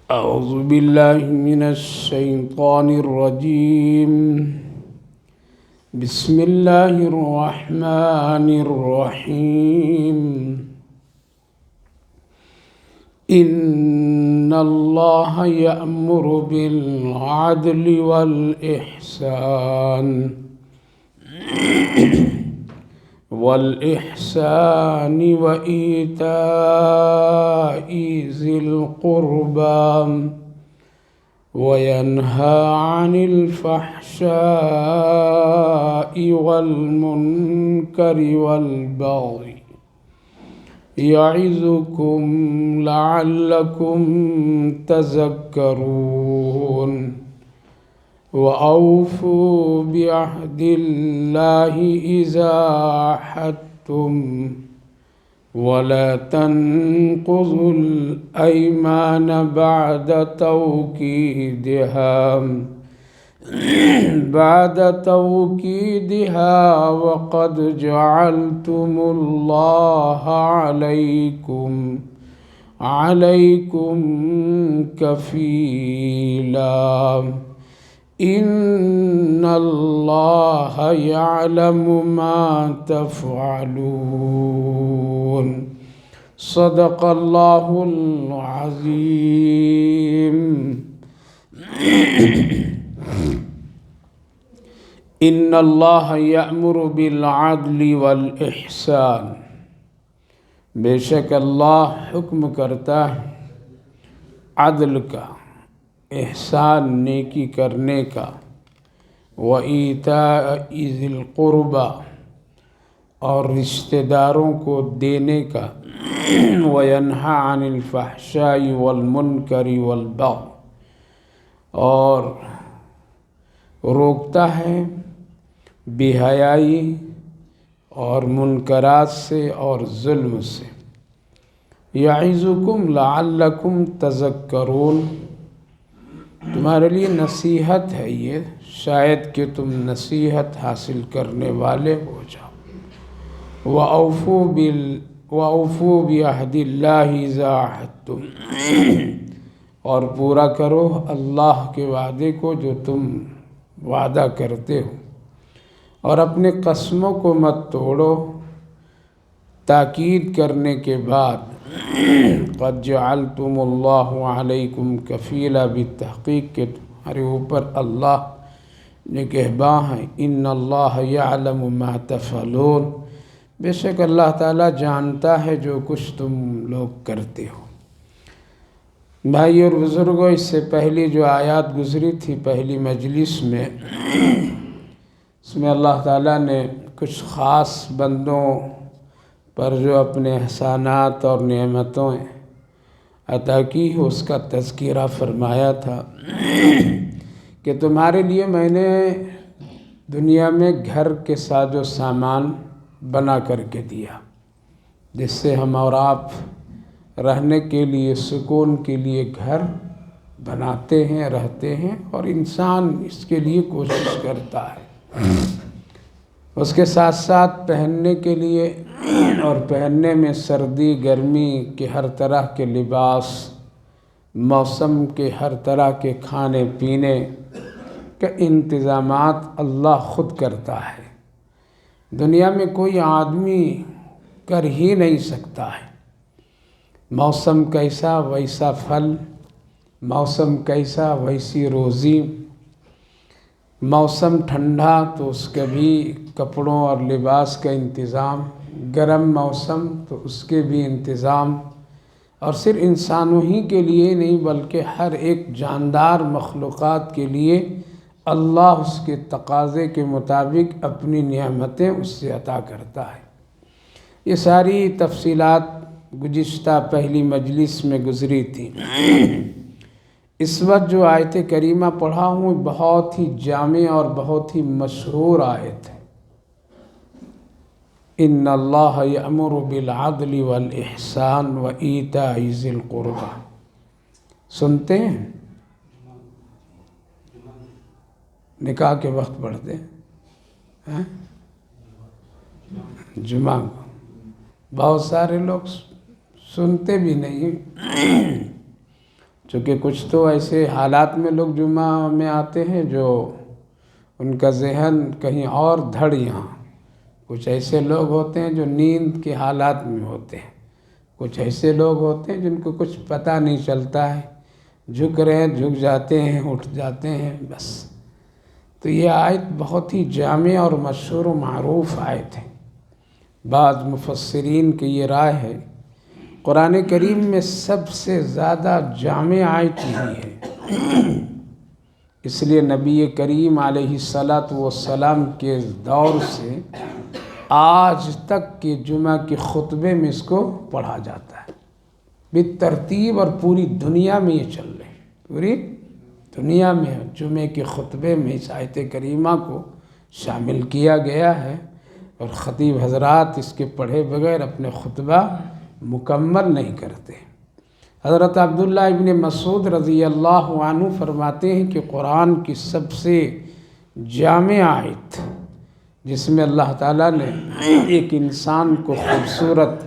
أعوذ بالله من الشيطان الرجيم. بسم الله الرحمن الرحيم. إن الله يأمر بالعدل والإحسان وإيتاء ذي القربى وينهى عن الفحشاء والمنكر والبغي يعظكم لعلكم تذكرون. وأوفوا بعهد الله إذا عاهدتم ولا تنقضوا الأيمان بعد توكيدها وقد جعلتم الله عليكم كفيلا. إن الله يعلم ما تفعلون. صدق الله العظيم. إن الله يأمر بالعدل والإحسان. بے شک اللہ حکم کرتا ہے عدل کا، احسان نیکی کرنے کا، وَإِيتَاءِ ذِي الْقُرْبَى اور رشتہ داروں کو دینے کا، وَيَنْهَى عَنِ الْفَحْشَاءِ وَالْمُنْكَرِ وَالْبَغْيِ اور روکتا ہے بے حیائی اور منکرات سے اور ظلم سے. یعظکم لعلکم تذکرون، تمہارے لیے نصیحت ہے یہ، شاید کہ تم نصیحت حاصل کرنے والے ہو جاؤ. وَأَوْفُوا بِعَهْدِ اللَّهِ إِذَا عَاهَدتُّمْ اور پورا کرو اللہ کے وعدے کو جو تم وعدہ کرتے ہو، اور اپنے قسموں کو مت توڑو. تاکید کرنے کے بعد قد جعلتم اللہ علیکم کفیلا، بالتحقیق کہ تمہارے اوپر اللہ نگہباں ہے. ان اللہ یعلم ما تفعلون، بے شک اللہ تعالیٰ جانتا ہے جو کچھ تم لوگ کرتے ہو. بھائی اور بزرگوں، اس سے پہلی جو آیات گزری تھی پہلی مجلس میں، اس میں اللہ تعالیٰ نے کچھ خاص بندوں پر جو اپنے احسانات اور نعمتوں عطا کی اس کا تذکرہ فرمایا تھا کہ تمہارے لیے میں نے دنیا میں گھر کے ساز و سامان بنا کر کے دیا، جس سے ہم اور آپ رہنے کے لیے، سکون کے لیے گھر بناتے ہیں، رہتے ہیں، اور انسان اس کے لیے کوشش کرتا ہے. اس کے ساتھ ساتھ پہننے کے لیے، اور پہننے میں سردی گرمی کے ہر طرح کے لباس، موسم کے ہر طرح کے کھانے پینے کے انتظامات اللہ خود کرتا ہے. دنیا میں کوئی آدمی کر ہی نہیں سکتا ہے. موسم کیسا ویسا پھل، موسم کیسا ویسی روزی. موسم ٹھنڈا تو اس کے بھی کپڑوں اور لباس کا انتظام، گرم موسم تو اس کے بھی انتظام. اور صرف انسانوں ہی کے لیے نہیں بلکہ ہر ایک جاندار مخلوقات کے لیے اللہ اس کے تقاضے کے مطابق اپنی نعمتیں اس سے عطا کرتا ہے. یہ ساری تفصیلات گزشتہ پہلی مجلس میں گزری تھی. اس وقت جو آیت کریمہ پڑھا ہوں بہت ہی جامع اور بہت ہی مشہور آیت ہے. ان اللہ یأمر بالعدل والاحسان وایتاء ذی القربى. سنتے ہیں؟ نکاح کے وقت پڑھتے ہیں جمعہ کو. بہت سارے لوگ سنتے بھی نہیں، چونکہ کچھ تو ایسے حالات میں لوگ جمعہ میں آتے ہیں جو ان کا ذہن کہیں اور دھڑ یہاں، کچھ ایسے لوگ ہوتے ہیں جو نیند کے حالات میں ہوتے ہیں، کچھ ایسے لوگ ہوتے ہیں جن کو کچھ پتہ نہیں چلتا ہے، جھک رہے ہیں جھک جاتے ہیں اٹھ جاتے ہیں بس۔ تو یہ آیت بہت ہی جامع اور مشہور و معروف آیت ہے۔ بعض مفسرین کی یہ رائے ہے قرآن کریم میں سب سے زیادہ جامع آیت یہی ہے، اس لیے نبی کریم علیہ السلام کے دور سے آج تک کے جمعہ کے خطبے میں اس کو پڑھا جاتا ہے بالترتیب، اور پوری دنیا میں یہ چل رہے ہیں، پوری دنیا میں جمعے کے خطبے میں اس آیت کریمہ کو شامل کیا گیا ہے، اور خطیب حضرات اس کے پڑھے بغیر اپنے خطبہ مکمل نہیں کرتے۔ حضرت عبداللہ ابن مسعود رضی اللہ عنہ فرماتے ہیں کہ قرآن کی سب سے جامع آیت جس میں اللہ تعالیٰ نے ایک انسان کو خوبصورت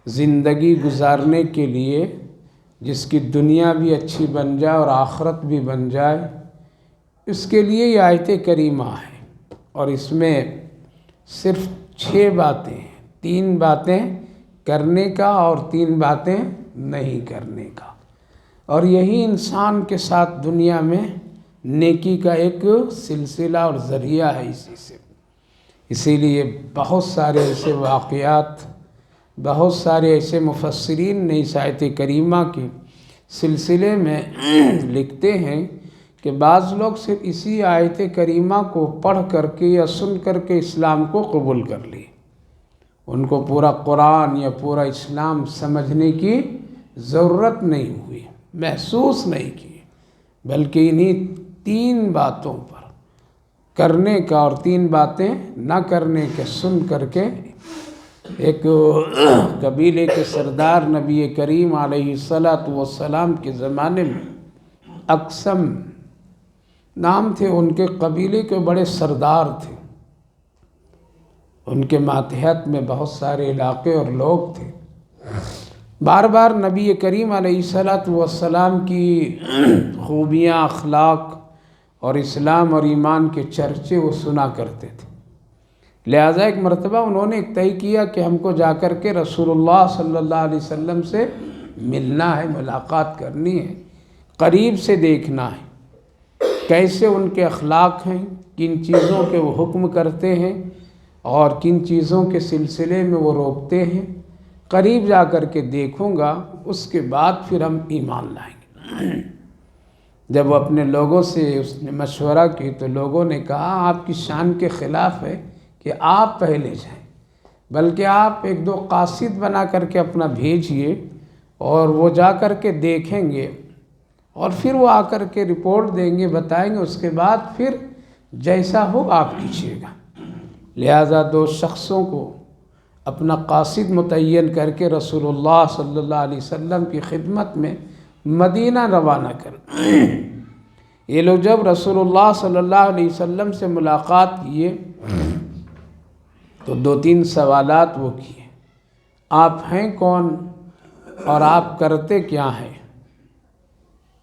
زندگی گزارنے کے لیے، جس کی دنیا بھی اچھی بن جائے اور آخرت بھی بن جائے، اس کے لیے یہ آیت کریمہ ہے، اور اس میں صرف 6 باتیں ہیں، 3 باتیں کرنے کا اور 3 باتیں نہیں کرنے کا، اور یہی انسان کے ساتھ دنیا میں نیکی کا ایک سلسلہ اور ذریعہ ہے اسی لیے بہت سارے ایسے واقعات، بہت سارے ایسے مفسرین نے اس آیت کریمہ کے سلسلے میں لکھتے ہیں کہ بعض لوگ صرف اسی آیت کریمہ کو پڑھ کر کے یا سن کر کے اسلام کو قبول کر لی، ان کو پورا قرآن یا پورا اسلام سمجھنے کی ضرورت نہیں ہوئی، محسوس نہیں کی، بلکہ انہی 3 باتوں پر کرنے کا اور 3 باتیں نہ کرنے کے سن کر کے ایک قبیلے کے سردار نبی کریم علیہ السلام کے زمانے میں اقسم نام تھے ان کے، قبیلے کے بڑے سردار تھے، ان کے ماتحت میں بہت سارے علاقے اور لوگ تھے، بار بار نبی کریم علیہ السلام کی خوبیاں، اخلاق اور اسلام اور ایمان کے چرچے وہ سنا کرتے تھے، لہٰذا ایک مرتبہ انہوں نے طے کیا کہ ہم کو جا کر کے رسول اللہ صلی اللہ علیہ وسلم سے ملنا ہے، ملاقات کرنی ہے، قریب سے دیکھنا ہے کیسے ان کے اخلاق ہیں، کن چیزوں کے وہ حکم کرتے ہیں اور کن چیزوں کے سلسلے میں وہ روکتے ہیں، قریب جا کر کے دیکھوں گا، اس کے بعد پھر ہم ایمان لائیں گے۔ جب وہ اپنے لوگوں سے اس نے مشورہ کی تو لوگوں نے کہا آپ کی شان کے خلاف ہے کہ آپ پہلے جائیں، بلکہ آپ 1-2 قاصد بنا کر کے اپنا بھیجئے، اور وہ جا کر کے دیکھیں گے اور پھر وہ آ کر کے رپورٹ دیں گے، بتائیں گے، اس کے بعد پھر جیسا ہو آپ کیجیے گا۔ لہٰذا 2 شخصوں کو اپنا قاصد متعین کر کے رسول اللہ صلی اللہ علیہ وسلم کی خدمت میں مدینہ روانہ کر۔ یہ لوگ جب رسول اللہ صلی اللہ علیہ وسلم سے ملاقات کیے تو 2-3 سوالات وہ کیے، آپ ہیں کون اور آپ کرتے کیا ہیں،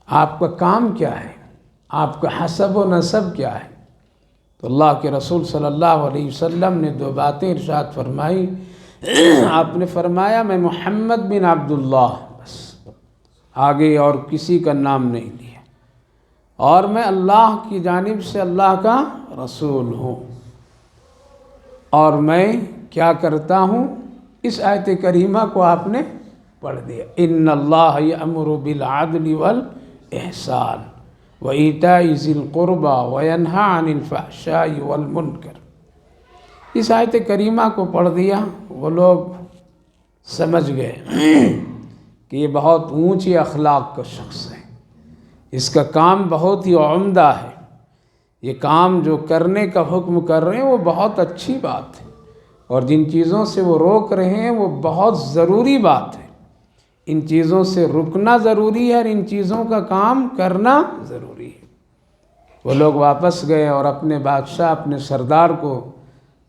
آپ کا کام کیا ہے، آپ کا حسب و نسب کیا ہے؟ تو اللہ کے رسول صلی اللہ علیہ وسلم نے 2 باتیں ارشاد فرمائی۔ آپ نے فرمایا میں محمد بن عبداللہ، بس آگے اور کسی کا نام نہیں لیا، اور میں اللہ کی جانب سے اللہ کا رسول ہوں، اور میں کیا کرتا ہوں، اس آیت کریمہ کو آپ نے پڑھ دیا، ان اللہ یأمر بالعدل والاحسان وایتاء ذی القربى وینہی عن الفحشاء والمنکر۔ اس آیت کریمہ کو پڑھ دیا، وہ لوگ سمجھ گئے کہ یہ بہت اونچی اخلاق کا شخص ہے، اس کا کام بہت ہی عمدہ ہے، یہ کام جو کرنے کا حکم کر رہے ہیں وہ بہت اچھی بات ہے، اور جن چیزوں سے وہ روک رہے ہیں وہ بہت ضروری بات ہے، ان چیزوں سے رکنا ضروری ہے اور ان چیزوں کا کام کرنا ضروری ہے۔ وہ لوگ واپس گئے اور اپنے بادشاہ، اپنے سردار کو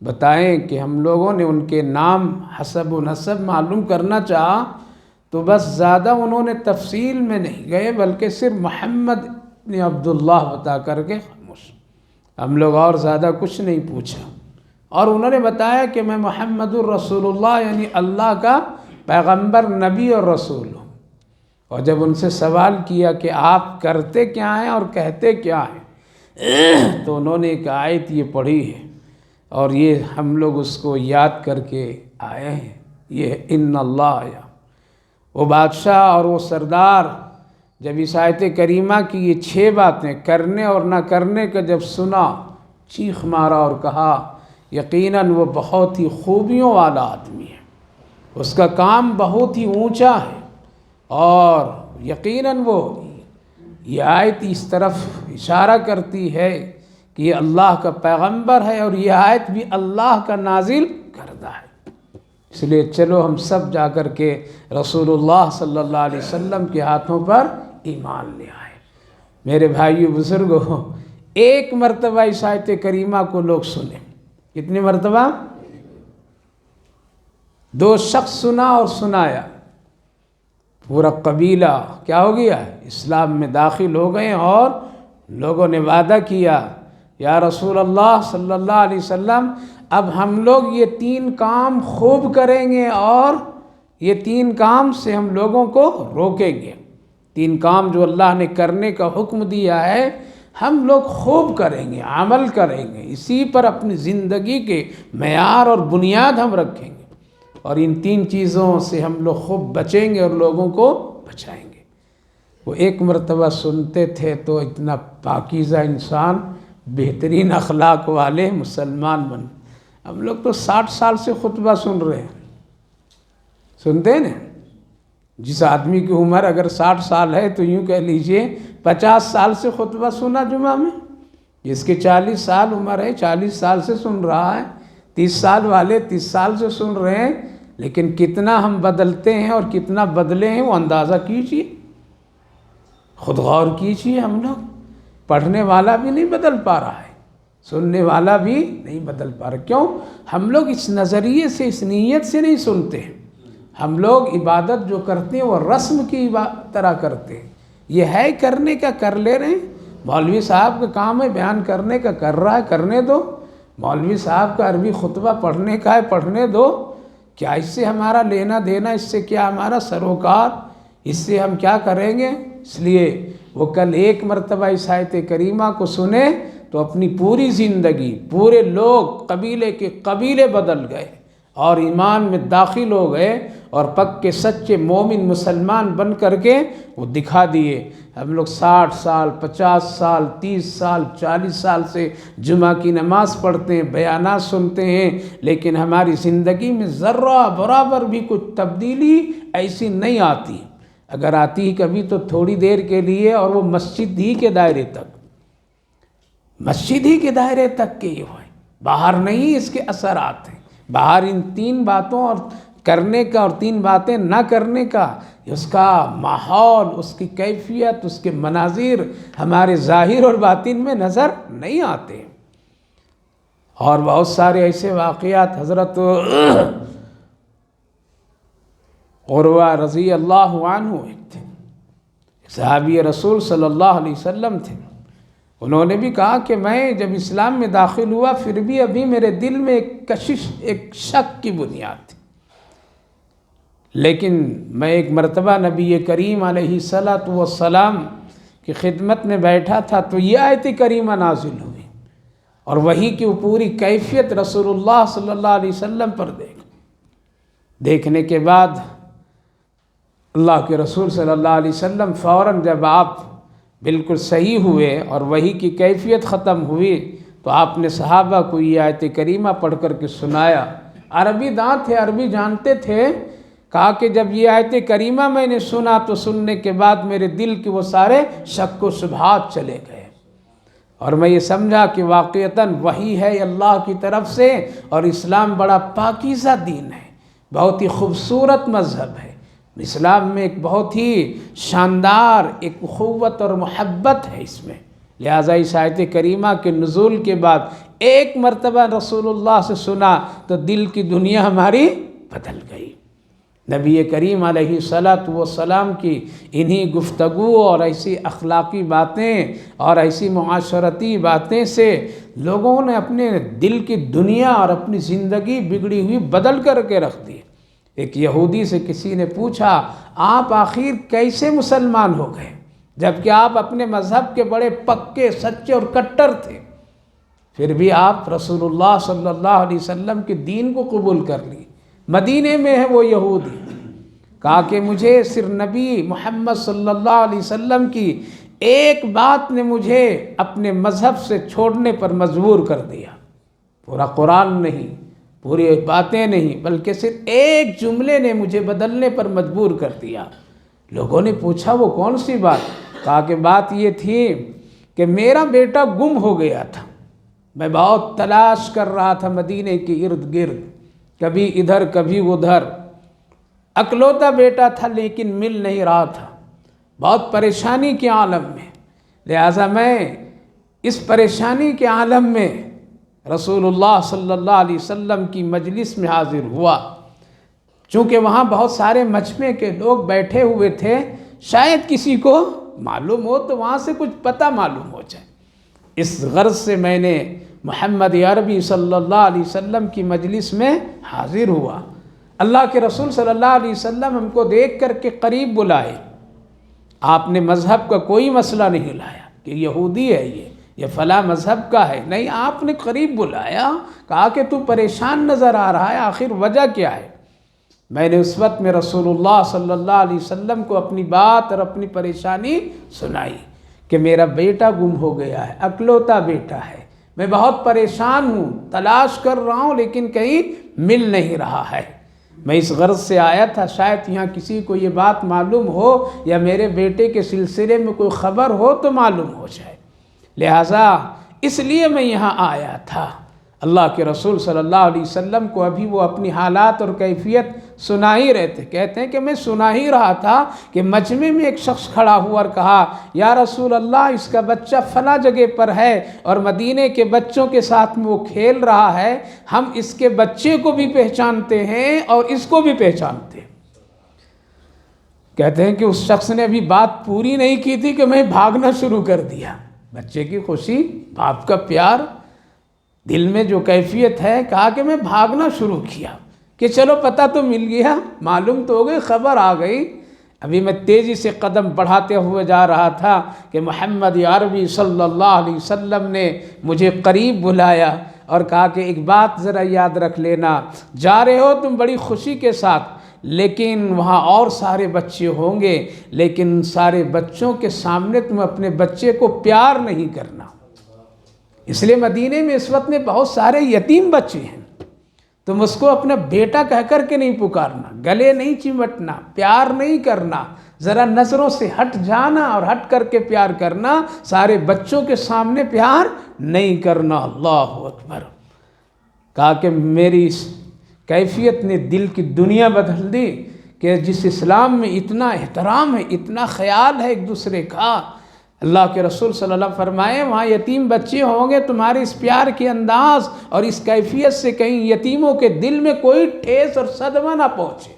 بتائیں کہ ہم لوگوں نے ان کے نام حسب و نسب معلوم کرنا چاہا تو بس زیادہ انہوں نے تفصیل میں نہیں گئے، بلکہ صرف محمد بن عبداللہ بتا کر کے خاموش۔ ہم لوگ اور زیادہ کچھ نہیں پوچھا، اور انہوں نے بتایا کہ میں محمد الرسول اللہ یعنی اللہ کا پیغمبر، نبی اور رسول ہوں۔ اور جب ان سے سوال کیا کہ آپ کرتے کیا ہیں اور کہتے کیا ہیں، تو انہوں نے ایک آیت یہ پڑھی ہے اور یہ ہم لوگ اس کو یاد کر کے آئے ہیں، یہ ان اللہ یا وہ بادشاہ اور وہ سردار جب اس آیت کریمہ کی یہ 6 باتیں کرنے اور نہ کرنے کا جب سنا، چیخ مارا اور کہا یقیناً وہ بہت ہی خوبیوں والا آدمی ہے، اس کا کام بہت ہی اونچا ہے، اور یقیناً وہ یہ آیت اس طرف اشارہ کرتی ہے کہ یہ اللہ کا پیغمبر ہے، اور یہ آیت بھی اللہ کا نازل کردہ ہے۔ اس لیے چلو ہم سب جا کر کے رسول اللہ صلی اللہ علیہ وسلم کے ہاتھوں پر ایمان لے آئے۔ میرے بھائیو بزرگوں، ایک مرتبہ اس آیت کریمہ کو لوگ سنیں، کتنی مرتبہ؟ 2 شخص سنا اور سنایا، پورا قبیلہ کیا ہو گیا؟ اسلام میں داخل ہو گئے، اور لوگوں نے وعدہ کیا یا رسول اللہ صلی اللہ علیہ وسلم اب ہم لوگ یہ 3 کام خوب کریں گے، اور یہ 3 کام سے ہم لوگوں کو روکیں گے۔ 3 کام جو اللہ نے کرنے کا حکم دیا ہے ہم لوگ خوب کریں گے، عمل کریں گے، اسی پر اپنی زندگی کے معیار اور بنیاد ہم رکھیں گے، اور ان 3 چیزوں سے ہم لوگ خوب بچیں گے اور لوگوں کو بچائیں گے۔ وہ ایک مرتبہ سنتے تھے تو اتنا پاکیزہ انسان، بہترین اخلاق والے مسلمان بن۔ ہم لوگ تو 60 سال سے خطبہ سن رہے ہیں، سنتے ہیں نا؟ جس آدمی کی عمر اگر 60 سال ہے تو یوں کہہ لیجئے 50 سال سے خطبہ سنا جمعہ میں۔ جس کے 40 سال عمر ہے 40 سال سے سن رہا ہے، 30 سال والے 30 سال سے سن رہے ہیں، لیکن کتنا ہم بدلتے ہیں اور کتنا بدلے ہیں وہ اندازہ کیجئے، خود غور کیجئے۔ ہم لوگ پڑھنے والا بھی نہیں بدل پا رہا ہے، سننے والا بھی نہیں بدل پا رہا۔ کیوں؟ ہم لوگ اس نظریے سے، اس نیت سے نہیں سنتے ہیں۔ ہم لوگ عبادت جو کرتے ہیں وہ رسم کی طرح کرتے ہیں، یہ ہے کرنے کا کر لے رہے ہیں۔ مولوی صاحب کا کام ہے بیان کرنے کا، کر رہا ہے، کرنے دو۔ مولوی صاحب کا عربی خطبہ پڑھنے کا ہے، پڑھنے دو۔ کیا اس سے ہمارا لینا دینا؟ اس سے کیا ہمارا سروکار؟ اس سے ہم کیا کریں گے؟ اس لیے وہ کل ایک مرتبہ اس آیت کریمہ کو سنے تو اپنی پوری زندگی، پورے لوگ قبیلے کے قبیلے بدل گئے اور ایمان میں داخل ہو گئے، اور پکے سچے مومن مسلمان بن کر کے وہ دکھا دیے۔ ہم لوگ 60 سال، 50 سال، 30 سال، 40 سال سے جمعہ کی نماز پڑھتے ہیں، بیانات سنتے ہیں، لیکن ہماری زندگی میں ذرہ برابر بھی کچھ تبدیلی ایسی نہیں آتی۔ اگر آتی ہی کبھی تو تھوڑی دیر کے لیے، اور وہ مسجد ہی کے دائرے تک، مسجد ہی کے دائرے تک کے ہوئے، باہر نہیں اس کے اثرات ہیں۔ باہر ان 3 باتوں اور کرنے کا اور 3 باتیں نہ کرنے کا، اس کا ماحول، اس کی کیفیت، اس کے مناظر ہمارے ظاہر اور باطن میں نظر نہیں آتے۔ اور بہت سارے ایسے واقعات، حضرت عروہ رضی اللہ عنہ ایک تھے، صحابی رسول صلی اللہ علیہ وسلم تھے۔ انہوں نے بھی کہا کہ میں جب اسلام میں داخل ہوا پھر بھی ابھی میرے دل میں ایک کشش، ایک شک کی بنیاد تھی، لیکن میں ایک مرتبہ نبی کریم علیہ الصلاۃ والسلام کی خدمت میں بیٹھا تھا تو یہ آیت کریمہ نازل ہوئی، اور وہی کی وہ پوری کیفیت رسول اللہ صلی اللہ علیہ وسلم پر دیکھنے کے بعد اللہ کے رسول صلی اللہ علیہ وسلم فوراً جب آپ بالکل صحیح ہوئے اور وحی کی کیفیت ختم ہوئی تو آپ نے صحابہ کو یہ آیت کریمہ پڑھ کر کے سنایا۔ عربی داں تھے، عربی جانتے تھے، کہا کہ جب یہ آیت کریمہ میں نے سنا تو سننے کے بعد میرے دل کے وہ سارے شک و شبہات چلے گئے، اور میں یہ سمجھا کہ واقعتاً وحی ہے اللہ کی طرف سے، اور اسلام بڑا پاکیزہ دین ہے، بہت ہی خوبصورت مذہب ہے۔ اسلام میں ایک بہت ہی شاندار ایک اخوت اور محبت ہے اس میں، لہٰذا اس آیت کریمہ کے نزول کے بعد ایک مرتبہ رسول اللہ سے سنا تو دل کی دنیا ہماری بدل گئی۔ نبی کریم علیہ الصلاۃ والسلام کی انہی گفتگو اور ایسی اخلاقی باتیں اور ایسی معاشرتی باتیں سے لوگوں نے اپنے دل کی دنیا اور اپنی زندگی بگڑی ہوئی بدل کر کے رکھ دی۔ ایک یہودی سے کسی نے پوچھا آپ آخر کیسے مسلمان ہو گئے جبکہ آپ اپنے مذہب کے بڑے پکے سچے اور کٹر تھے، پھر بھی آپ رسول اللہ صلی اللہ علیہ وسلم کے دین کو قبول کر لی۔ مدینے میں ہے وہ یہودی، کہا کہ مجھے صرف نبی محمد صلی اللہ علیہ وسلم کی ایک بات نے مجھے اپنے مذہب سے چھوڑنے پر مجبور کر دیا۔ پورا قرآن نہیں، پوری باتیں نہیں، بلکہ صرف ایک جملے نے مجھے بدلنے پر مجبور کر دیا۔ لوگوں نے پوچھا وہ کون سی بات؟ کہا کہ بات یہ تھی کہ میرا بیٹا گم ہو گیا تھا، میں بہت تلاش کر رہا تھا مدینے کے ارد گرد، کبھی ادھر کبھی ادھر، اکلوتا بیٹا تھا لیکن مل نہیں رہا تھا، بہت پریشانی کے عالم میں، لہٰذا میں اس پریشانی کے عالم میں رسول اللہ صلی اللہ علیہ وسلم کی مجلس میں حاضر ہوا۔ چونکہ وہاں بہت سارے مجمع کے لوگ بیٹھے ہوئے تھے، شاید کسی کو معلوم ہو تو وہاں سے کچھ پتہ معلوم ہو جائے، اس غرض سے میں نے محمد عربی صلی اللہ علیہ وسلم کی مجلس میں حاضر ہوا۔ اللہ کے رسول صلی اللہ علیہ وسلم ہم کو دیکھ کر کے قریب بلائے، آپ نے مذہب کا کوئی مسئلہ نہیں لایا کہ یہودی ہے یہ فلاں مذہب کا ہے، نہیں، آپ نے قریب بلایا، کہا کہ تو پریشان نظر آ رہا ہے، آخر وجہ کیا ہے؟ میں نے اس وقت میں رسول اللہ صلی اللہ علیہ وسلم کو اپنی بات اور اپنی پریشانی سنائی کہ میرا بیٹا گم ہو گیا ہے، اکلوتا بیٹا ہے، میں بہت پریشان ہوں، تلاش کر رہا ہوں لیکن کہیں مل نہیں رہا ہے۔ میں اس غرض سے آیا تھا شاید یہاں کسی کو یہ بات معلوم ہو یا میرے بیٹے کے سلسلے میں کوئی خبر ہو تو معلوم ہو جائے، لہٰذا اس لیے میں یہاں آیا تھا۔ اللہ کے رسول صلی اللہ علیہ وسلم کو ابھی وہ اپنی حالات اور کیفیت سنا ہی رہے تھے۔ کہتے ہیں کہ میں سنا ہی رہا تھا کہ مجمع میں ایک شخص کھڑا ہوا اور کہا یا رسول اللہ، اس کا بچہ فلاں جگہ پر ہے اور مدینے کے بچوں کے ساتھ میں وہ کھیل رہا ہے، ہم اس کے بچے کو بھی پہچانتے ہیں اور اس کو بھی پہچانتے ہیں۔ کہتے ہیں کہ اس شخص نے ابھی بات پوری نہیں کی تھی کہ میں بھاگنا شروع کر دیا۔ بچے کی خوشی، باپ کا پیار، دل میں جو کیفیت ہے، کہا کہ میں بھاگنا شروع کیا کہ چلو پتہ تو مل گیا، معلوم تو ہو گئی، خبر آ گئی۔ ابھی میں تیزی سے قدم بڑھاتے ہوئے جا رہا تھا کہ محمد عربی صلی اللہ علیہ وسلم نے مجھے قریب بلایا اور کہا کہ ایک بات ذرا یاد رکھ لینا، جا رہے ہو تم بڑی خوشی کے ساتھ، لیکن وہاں اور سارے بچے ہوں گے، لیکن سارے بچوں کے سامنے تم اپنے بچے کو پیار نہیں کرنا۔ اس لیے مدینے میں اس وقت میں بہت سارے یتیم بچے ہیں، تم اس کو اپنا بیٹا کہہ کر کے نہیں پکارنا، گلے نہیں چمٹنا، پیار نہیں کرنا، ذرا نظروں سے ہٹ جانا اور ہٹ کر کے پیار کرنا، سارے بچوں کے سامنے پیار نہیں کرنا۔ اللہ اکبر! کہا کہ میری اس کیفیت نے دل کی دنیا بدل دی کہ جس اسلام میں اتنا احترام ہے، اتنا خیال ہے ایک دوسرے کا، اللہ کے رسول صلی اللہ علیہ وسلم فرمائے وہاں یتیم بچے ہوں گے، تمہارے اس پیار کے انداز اور اس کیفیت سے کہیں یتیموں کے دل میں کوئی ٹھیس اور صدمہ نہ پہنچے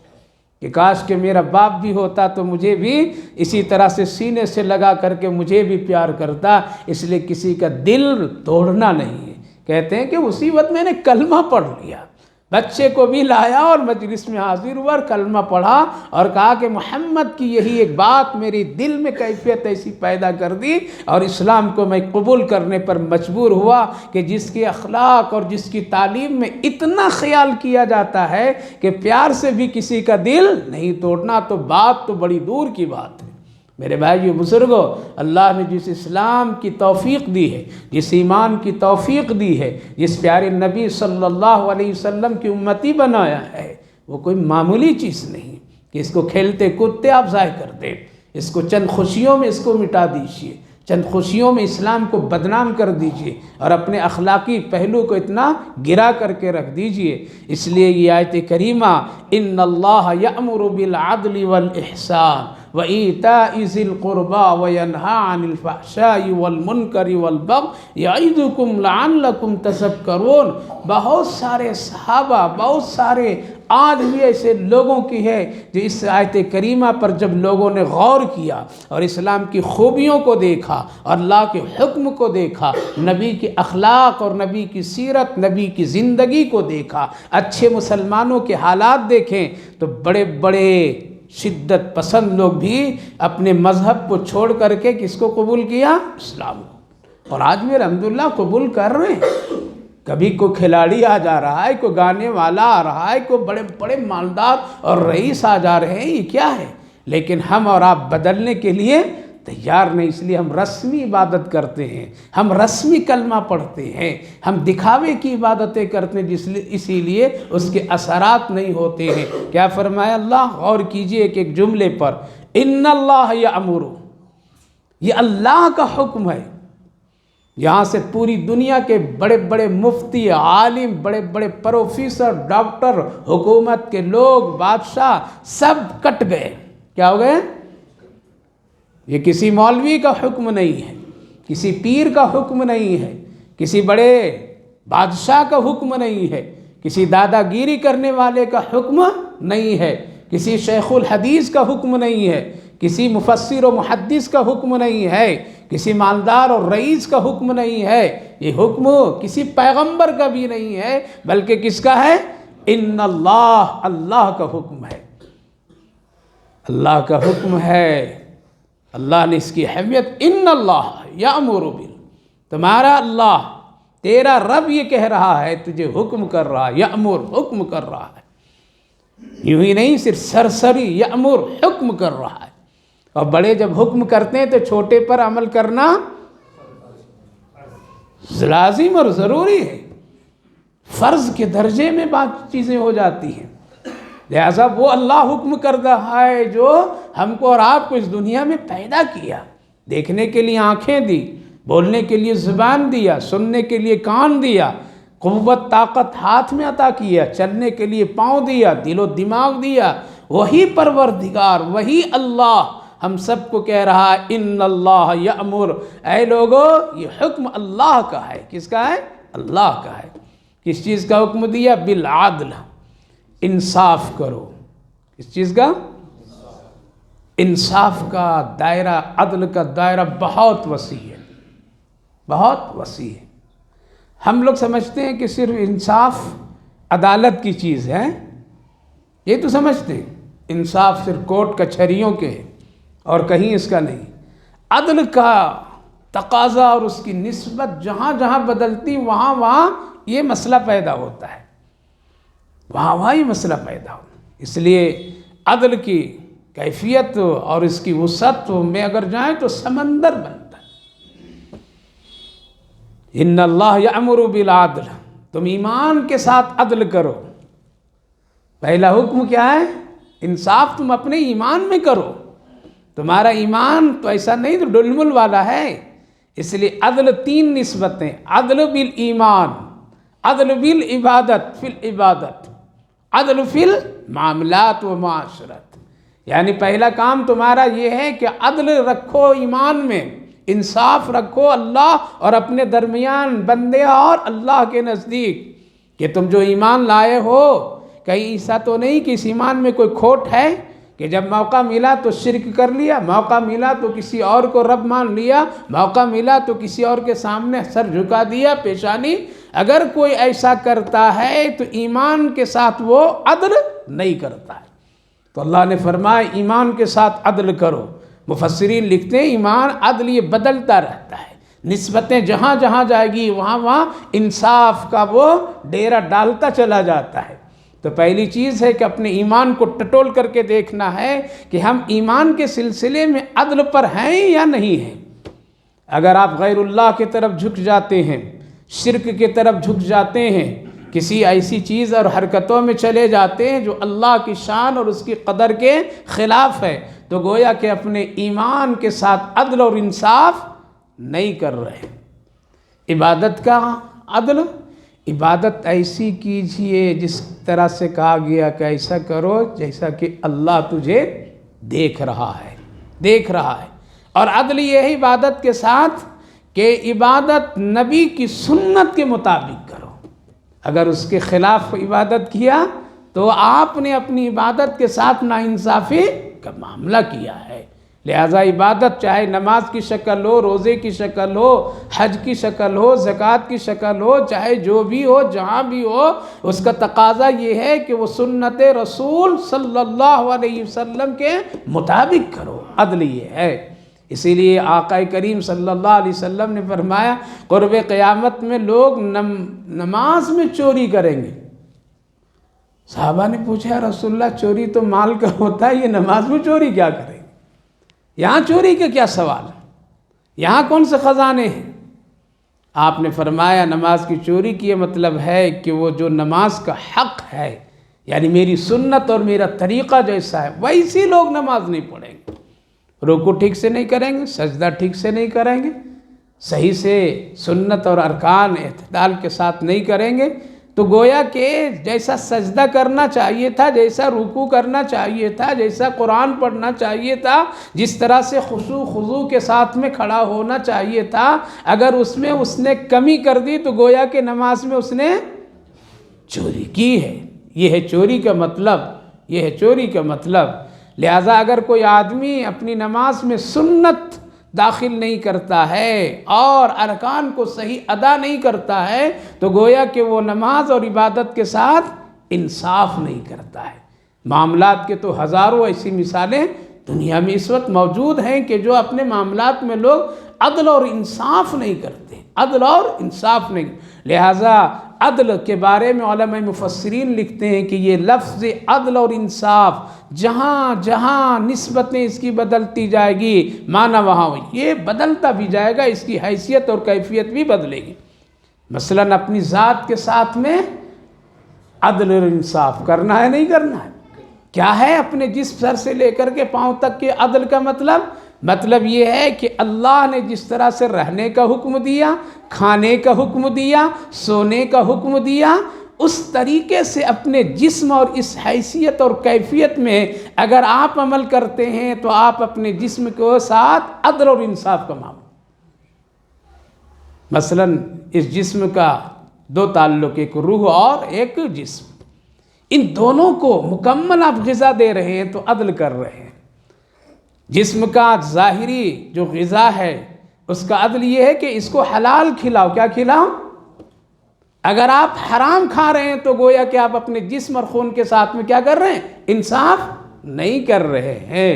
کہ کاش کہ میرا باپ بھی ہوتا تو مجھے بھی اسی طرح سے سینے سے لگا کر کے مجھے بھی پیار کرتا۔ اس لیے کسی کا دل توڑنا نہیں ہے۔ کہتے ہیں کہ اسی وقت میں نے کلمہ پڑھ لیا، بچے کو بھی لایا اور مجلس میں حاضر ہوا اور کلمہ پڑھا اور کہا کہ محمد کی یہی ایک بات میری دل میں کیفیت ایسی پیدا کر دی اور اسلام کو میں قبول کرنے پر مجبور ہوا کہ جس کے اخلاق اور جس کی تعلیم میں اتنا خیال کیا جاتا ہے کہ پیار سے بھی کسی کا دل نہیں توڑنا، تو بات تو بڑی دور کی بات ہے۔ میرے بھائیو بزرگوں، اللہ نے جس اسلام کی توفیق دی ہے، جس ایمان کی توفیق دی ہے، جس پیارے نبی صلی اللہ علیہ وسلم کی امتی بنایا ہے، وہ کوئی معمولی چیز نہیں کہ اس کو کھیلتے کودتے آپ ضائع کر دیں، اس کو چند خوشیوں میں اس کو مٹا دیجیے، چند خوشیوں میں اسلام کو بدنام کر دیجیے اور اپنے اخلاقی پہلو کو اتنا گرا کر کے رکھ دیجیے۔ اس لیے یہ آیت کریمہ ان اللہ یأمر بالعدل والاحسان وَإِيتَاءِ ذِي الْقُرْبَى وَيَنْهَىٰ عَنِ الْفَحْشَاءِ وَالْمُنكَرِ وَالْبَغْيِ يَعِظُكُمْ لَعَلَّكُمْ تَذَكَّرُونَ۔ بہت سارے صحابہ، بہت سارے آج بھی ایسے لوگوں کی ہے جو اس آیت کریمہ پر جب لوگوں نے غور کیا اور اسلام کی خوبیوں کو دیکھا اور اللہ کے حکم کو دیکھا، نبی کے اخلاق اور نبی کی سیرت، نبی کی زندگی کو دیکھا، اچھے مسلمانوں کے حالات دیکھیں، تو بڑے بڑے شدت پسند لوگ بھی اپنے مذہب کو چھوڑ کر کے کس کو قبول کیا؟ اسلام کو۔ اور آج بھی الحمدللہ قبول کر رہے ہیں۔ کبھی کوئی کھلاڑی آ جا رہا ہے، کوئی گانے والا آ رہا ہے، کوئی بڑے بڑے مالدار اور رئیس آ جا رہے ہیں، یہ کیا ہے؟ لیکن ہم اور آپ بدلنے کے لیے تیار نہیں، اس لیے ہم رسمی عبادت کرتے ہیں، ہم رسمی کلمہ پڑھتے ہیں، ہم دکھاوے کی عبادتیں کرتے ہیں، اسی لیے اس کے اثرات نہیں ہوتے ہیں۔ کیا فرمایا اللہ؟ غور کیجئے ایک جملے پر، ان اللہ یامر، یہ اللہ کا حکم ہے۔ یہاں سے پوری دنیا کے بڑے بڑے مفتی، عالم، بڑے بڑے پروفیسر، ڈاکٹر، حکومت کے لوگ، بادشاہ سب کٹ گئے۔ کیا ہو گئے؟ یہ کسی مولوی کا حکم نہیں ہے، کسی پیر کا حکم نہیں ہے، کسی بڑے بادشاہ کا حکم نہیں ہے، کسی دادا گیری کرنے والے کا حکم نہیں ہے، کسی شیخ الحدیث کا حکم نہیں ہے، کسی مفسر و محدث کا حکم نہیں ہے، کسی مالدار اور رئیس کا حکم نہیں ہے، یہ حکم کسی پیغمبر کا بھی نہیں ہے، بلکہ کس کا ہے؟ ان اللہ، اللہ کا حکم ہے، اللہ کا حکم ہے۔ اللہ نے اس کی اہمیت، ان اللہ یامر بال، تمہارا اللہ، تیرا رب یہ کہہ رہا ہے، تجھے حکم کر رہا ہے، یامر، حکم کر رہا ہے، یوں ہی نہیں صرف سرسری، یامر، حکم کر رہا ہے۔ اور بڑے جب حکم کرتے ہیں تو چھوٹے پر عمل کرنا لازم اور ضروری ہے، فرض کے درجے میں بات چیزیں ہو جاتی ہیں۔ لہذا وہ اللہ حکم کر رہا ہے جو ہم کو اور آپ کو اس دنیا میں پیدا کیا، دیکھنے کے لیے آنکھیں دی، بولنے کے لیے زبان دیا، سننے کے لیے کان دیا، قوت طاقت ہاتھ میں عطا کیا، چلنے کے لیے پاؤں دیا، دل و دماغ دیا۔ وہی پروردگار، وہی اللہ ہم سب کو کہہ رہا ہے، ان اللہ یامر، اے لوگو یہ حکم اللہ کا ہے۔ کس کا ہے؟ اللہ کا ہے۔ کس چیز کا حکم دیا؟ بالعدل، انصاف کرو۔ کس چیز کا؟ انصاف کا دائرہ، عدل کا دائرہ بہت وسیع ہے، بہت وسیع ہے۔ ہم لوگ سمجھتے ہیں کہ صرف انصاف عدالت کی چیز ہے، یہ تو سمجھتے ہیں انصاف صرف کورٹ کچہریوں کے ہے اور کہیں اس کا نہیں۔ عدل کا تقاضا اور اس کی نسبت جہاں جہاں بدلتی وہاں وہاں یہ مسئلہ پیدا ہوتا ہے، وہاں وہاں یہ مسئلہ پیدا ہوتا ہے۔ اس لیے عدل کی کیفیت اور اس کی وسعت میں اگر جائیں تو سمندر بنتا ہے۔ ان اللہ یامر بالعدل، تم ایمان کے ساتھ عدل کرو۔ پہلا حکم کیا ہے؟ انصاف تم اپنے ایمان میں کرو۔ تمہارا ایمان تو ایسا نہیں تو ڈلمل والا ہے، اس لیے عدل تین نسبتیں، عدل بالایمان، عدل بالعبادت فی العبادت، عدل فی المعاملات و معاشرت۔ یعنی پہلا کام تمہارا یہ ہے کہ عدل رکھو ایمان میں، انصاف رکھو اللہ اور اپنے درمیان، بندے اور اللہ کے نزدیک، کہ تم جو ایمان لائے ہو کہیں ایسا تو نہیں کہ اس ایمان میں کوئی کھوٹ ہے کہ جب موقع ملا تو شرک کر لیا، موقع ملا تو کسی اور کو رب مان لیا، موقع ملا تو کسی اور کے سامنے سر جھکا دیا، پیشانی۔ اگر کوئی ایسا کرتا ہے تو ایمان کے ساتھ وہ عدل نہیں کرتا ہے۔ تو اللہ نے فرمایا ایمان کے ساتھ عدل کرو۔ مفسرین لکھتے ہیں ایمان عدل یہ بدلتا رہتا ہے، نسبتیں جہاں جہاں جائے گی وہاں وہاں انصاف کا وہ ڈیرہ ڈالتا چلا جاتا ہے۔ تو پہلی چیز ہے کہ اپنے ایمان کو ٹٹول کر کے دیکھنا ہے کہ ہم ایمان کے سلسلے میں عدل پر ہیں یا نہیں ہیں۔ اگر آپ غیر اللہ کی طرف جھک جاتے ہیں، شرک کی طرف جھک جاتے ہیں، کسی ایسی چیز اور حرکتوں میں چلے جاتے ہیں جو اللہ کی شان اور اس کی قدر کے خلاف ہے، تو گویا کہ اپنے ایمان کے ساتھ عدل اور انصاف نہیں کر رہے۔ عبادت کا عدل، عبادت ایسی کیجئے جس طرح سے کہا گیا کہ ایسا کرو جیسا کہ اللہ تجھے دیکھ رہا ہے۔ دیکھ رہا ہے۔ اور عدل یہ ہے عبادت کے ساتھ کہ عبادت نبی کی سنت کے مطابق کرو۔ اگر اس کے خلاف عبادت کیا تو آپ نے اپنی عبادت کے ساتھ ناانصافی کا معاملہ کیا ہے۔ لہذا عبادت چاہے نماز کی شکل ہو، روزے کی شکل ہو، حج کی شکل ہو، زکوٰۃ کی شکل ہو، چاہے جو بھی ہو، جہاں بھی ہو، اس کا تقاضا یہ ہے کہ وہ سنت رسول صلی اللہ علیہ وسلم کے مطابق کرو۔ عدل یہ ہے۔ اسی لیے آقا کریم صلی اللہ علیہ وسلم نے فرمایا قرب قیامت میں لوگ نماز میں چوری کریں گے۔ صحابہ نے پوچھا یا رسول اللہ چوری تو مال کا ہوتا ہے، یہ نماز میں چوری کیا کریں گے؟ یہاں چوری کا کیا سوال ہے؟ یہاں کون سے خزانے ہیں؟ آپ نے فرمایا نماز کی چوری کی یہ مطلب ہے کہ وہ جو نماز کا حق ہے، یعنی میری سنت اور میرا طریقہ جیسا ہے ویسی لوگ نماز نہیں پڑھیں گے، رکوع ٹھیک سے نہیں کریں گے، سجدہ ٹھیک سے نہیں کریں گے، صحیح سے سنت اور ارکان اعتدال کے ساتھ نہیں کریں گے، تو گویا کہ جیسا سجدہ کرنا چاہیے تھا، جیسا رکوع کرنا چاہیے تھا، جیسا قرآن پڑھنا چاہیے تھا، جس طرح سے خشوع خضوع کے ساتھ میں کھڑا ہونا چاہیے تھا، اگر اس میں اس نے کمی کر دی تو گویا کہ نماز میں اس نے چوری کی ہے۔ یہ ہے چوری کا مطلب، یہ ہے چوری کا مطلب۔ لہٰذا اگر کوئی آدمی اپنی نماز میں سنت داخل نہیں کرتا ہے اور ارکان کو صحیح ادا نہیں کرتا ہے تو گویا کہ وہ نماز اور عبادت کے ساتھ انصاف نہیں کرتا ہے۔ معاملات کے تو ہزاروں ایسی مثالیں دنیا میں اس وقت موجود ہیں کہ جو اپنے معاملات میں لوگ عدل اور انصاف نہیں کرتے، عدل اور انصاف نہیں۔ لہٰذا عدل کے بارے میں علماء مفسرین لکھتے ہیں کہ یہ لفظ عدل اور انصاف جہاں جہاں نسبتیں اس کی بدلتی جائے گی معنی وہاں یہ بدلتا بھی جائے گا، اس کی حیثیت اور کیفیت بھی بدلے گی۔ مثلاً اپنی ذات کے ساتھ میں عدل اور انصاف کرنا ہے نہیں کرنا ہے؟ کیا ہے اپنے جسم سر سے لے کر کے پاؤں تک کے عدل کا مطلب یہ ہے کہ اللہ نے جس طرح سے رہنے کا حکم دیا، کھانے کا حکم دیا، سونے کا حکم دیا، اس طریقے سے اپنے جسم اور اس حیثیت اور کیفیت میں اگر آپ عمل کرتے ہیں تو آپ اپنے جسم کے ساتھ عدل اور انصاف کا معاملہ۔ مثلاً اس جسم کا دو تعلق، ایک روح اور ایک جسم، ان دونوں کو مکمل آپ غذا دے رہے ہیں تو عدل کر رہے ہیں۔ جسم کا ظاہری جو غذا ہے اس کا عدل یہ ہے کہ اس کو حلال کھلاؤ۔ کیا کھلاؤ؟ اگر آپ حرام کھا رہے ہیں تو گویا کہ آپ اپنے جسم اور خون کے ساتھ میں کیا کر رہے ہیں؟ انصاف نہیں کر رہے ہیں۔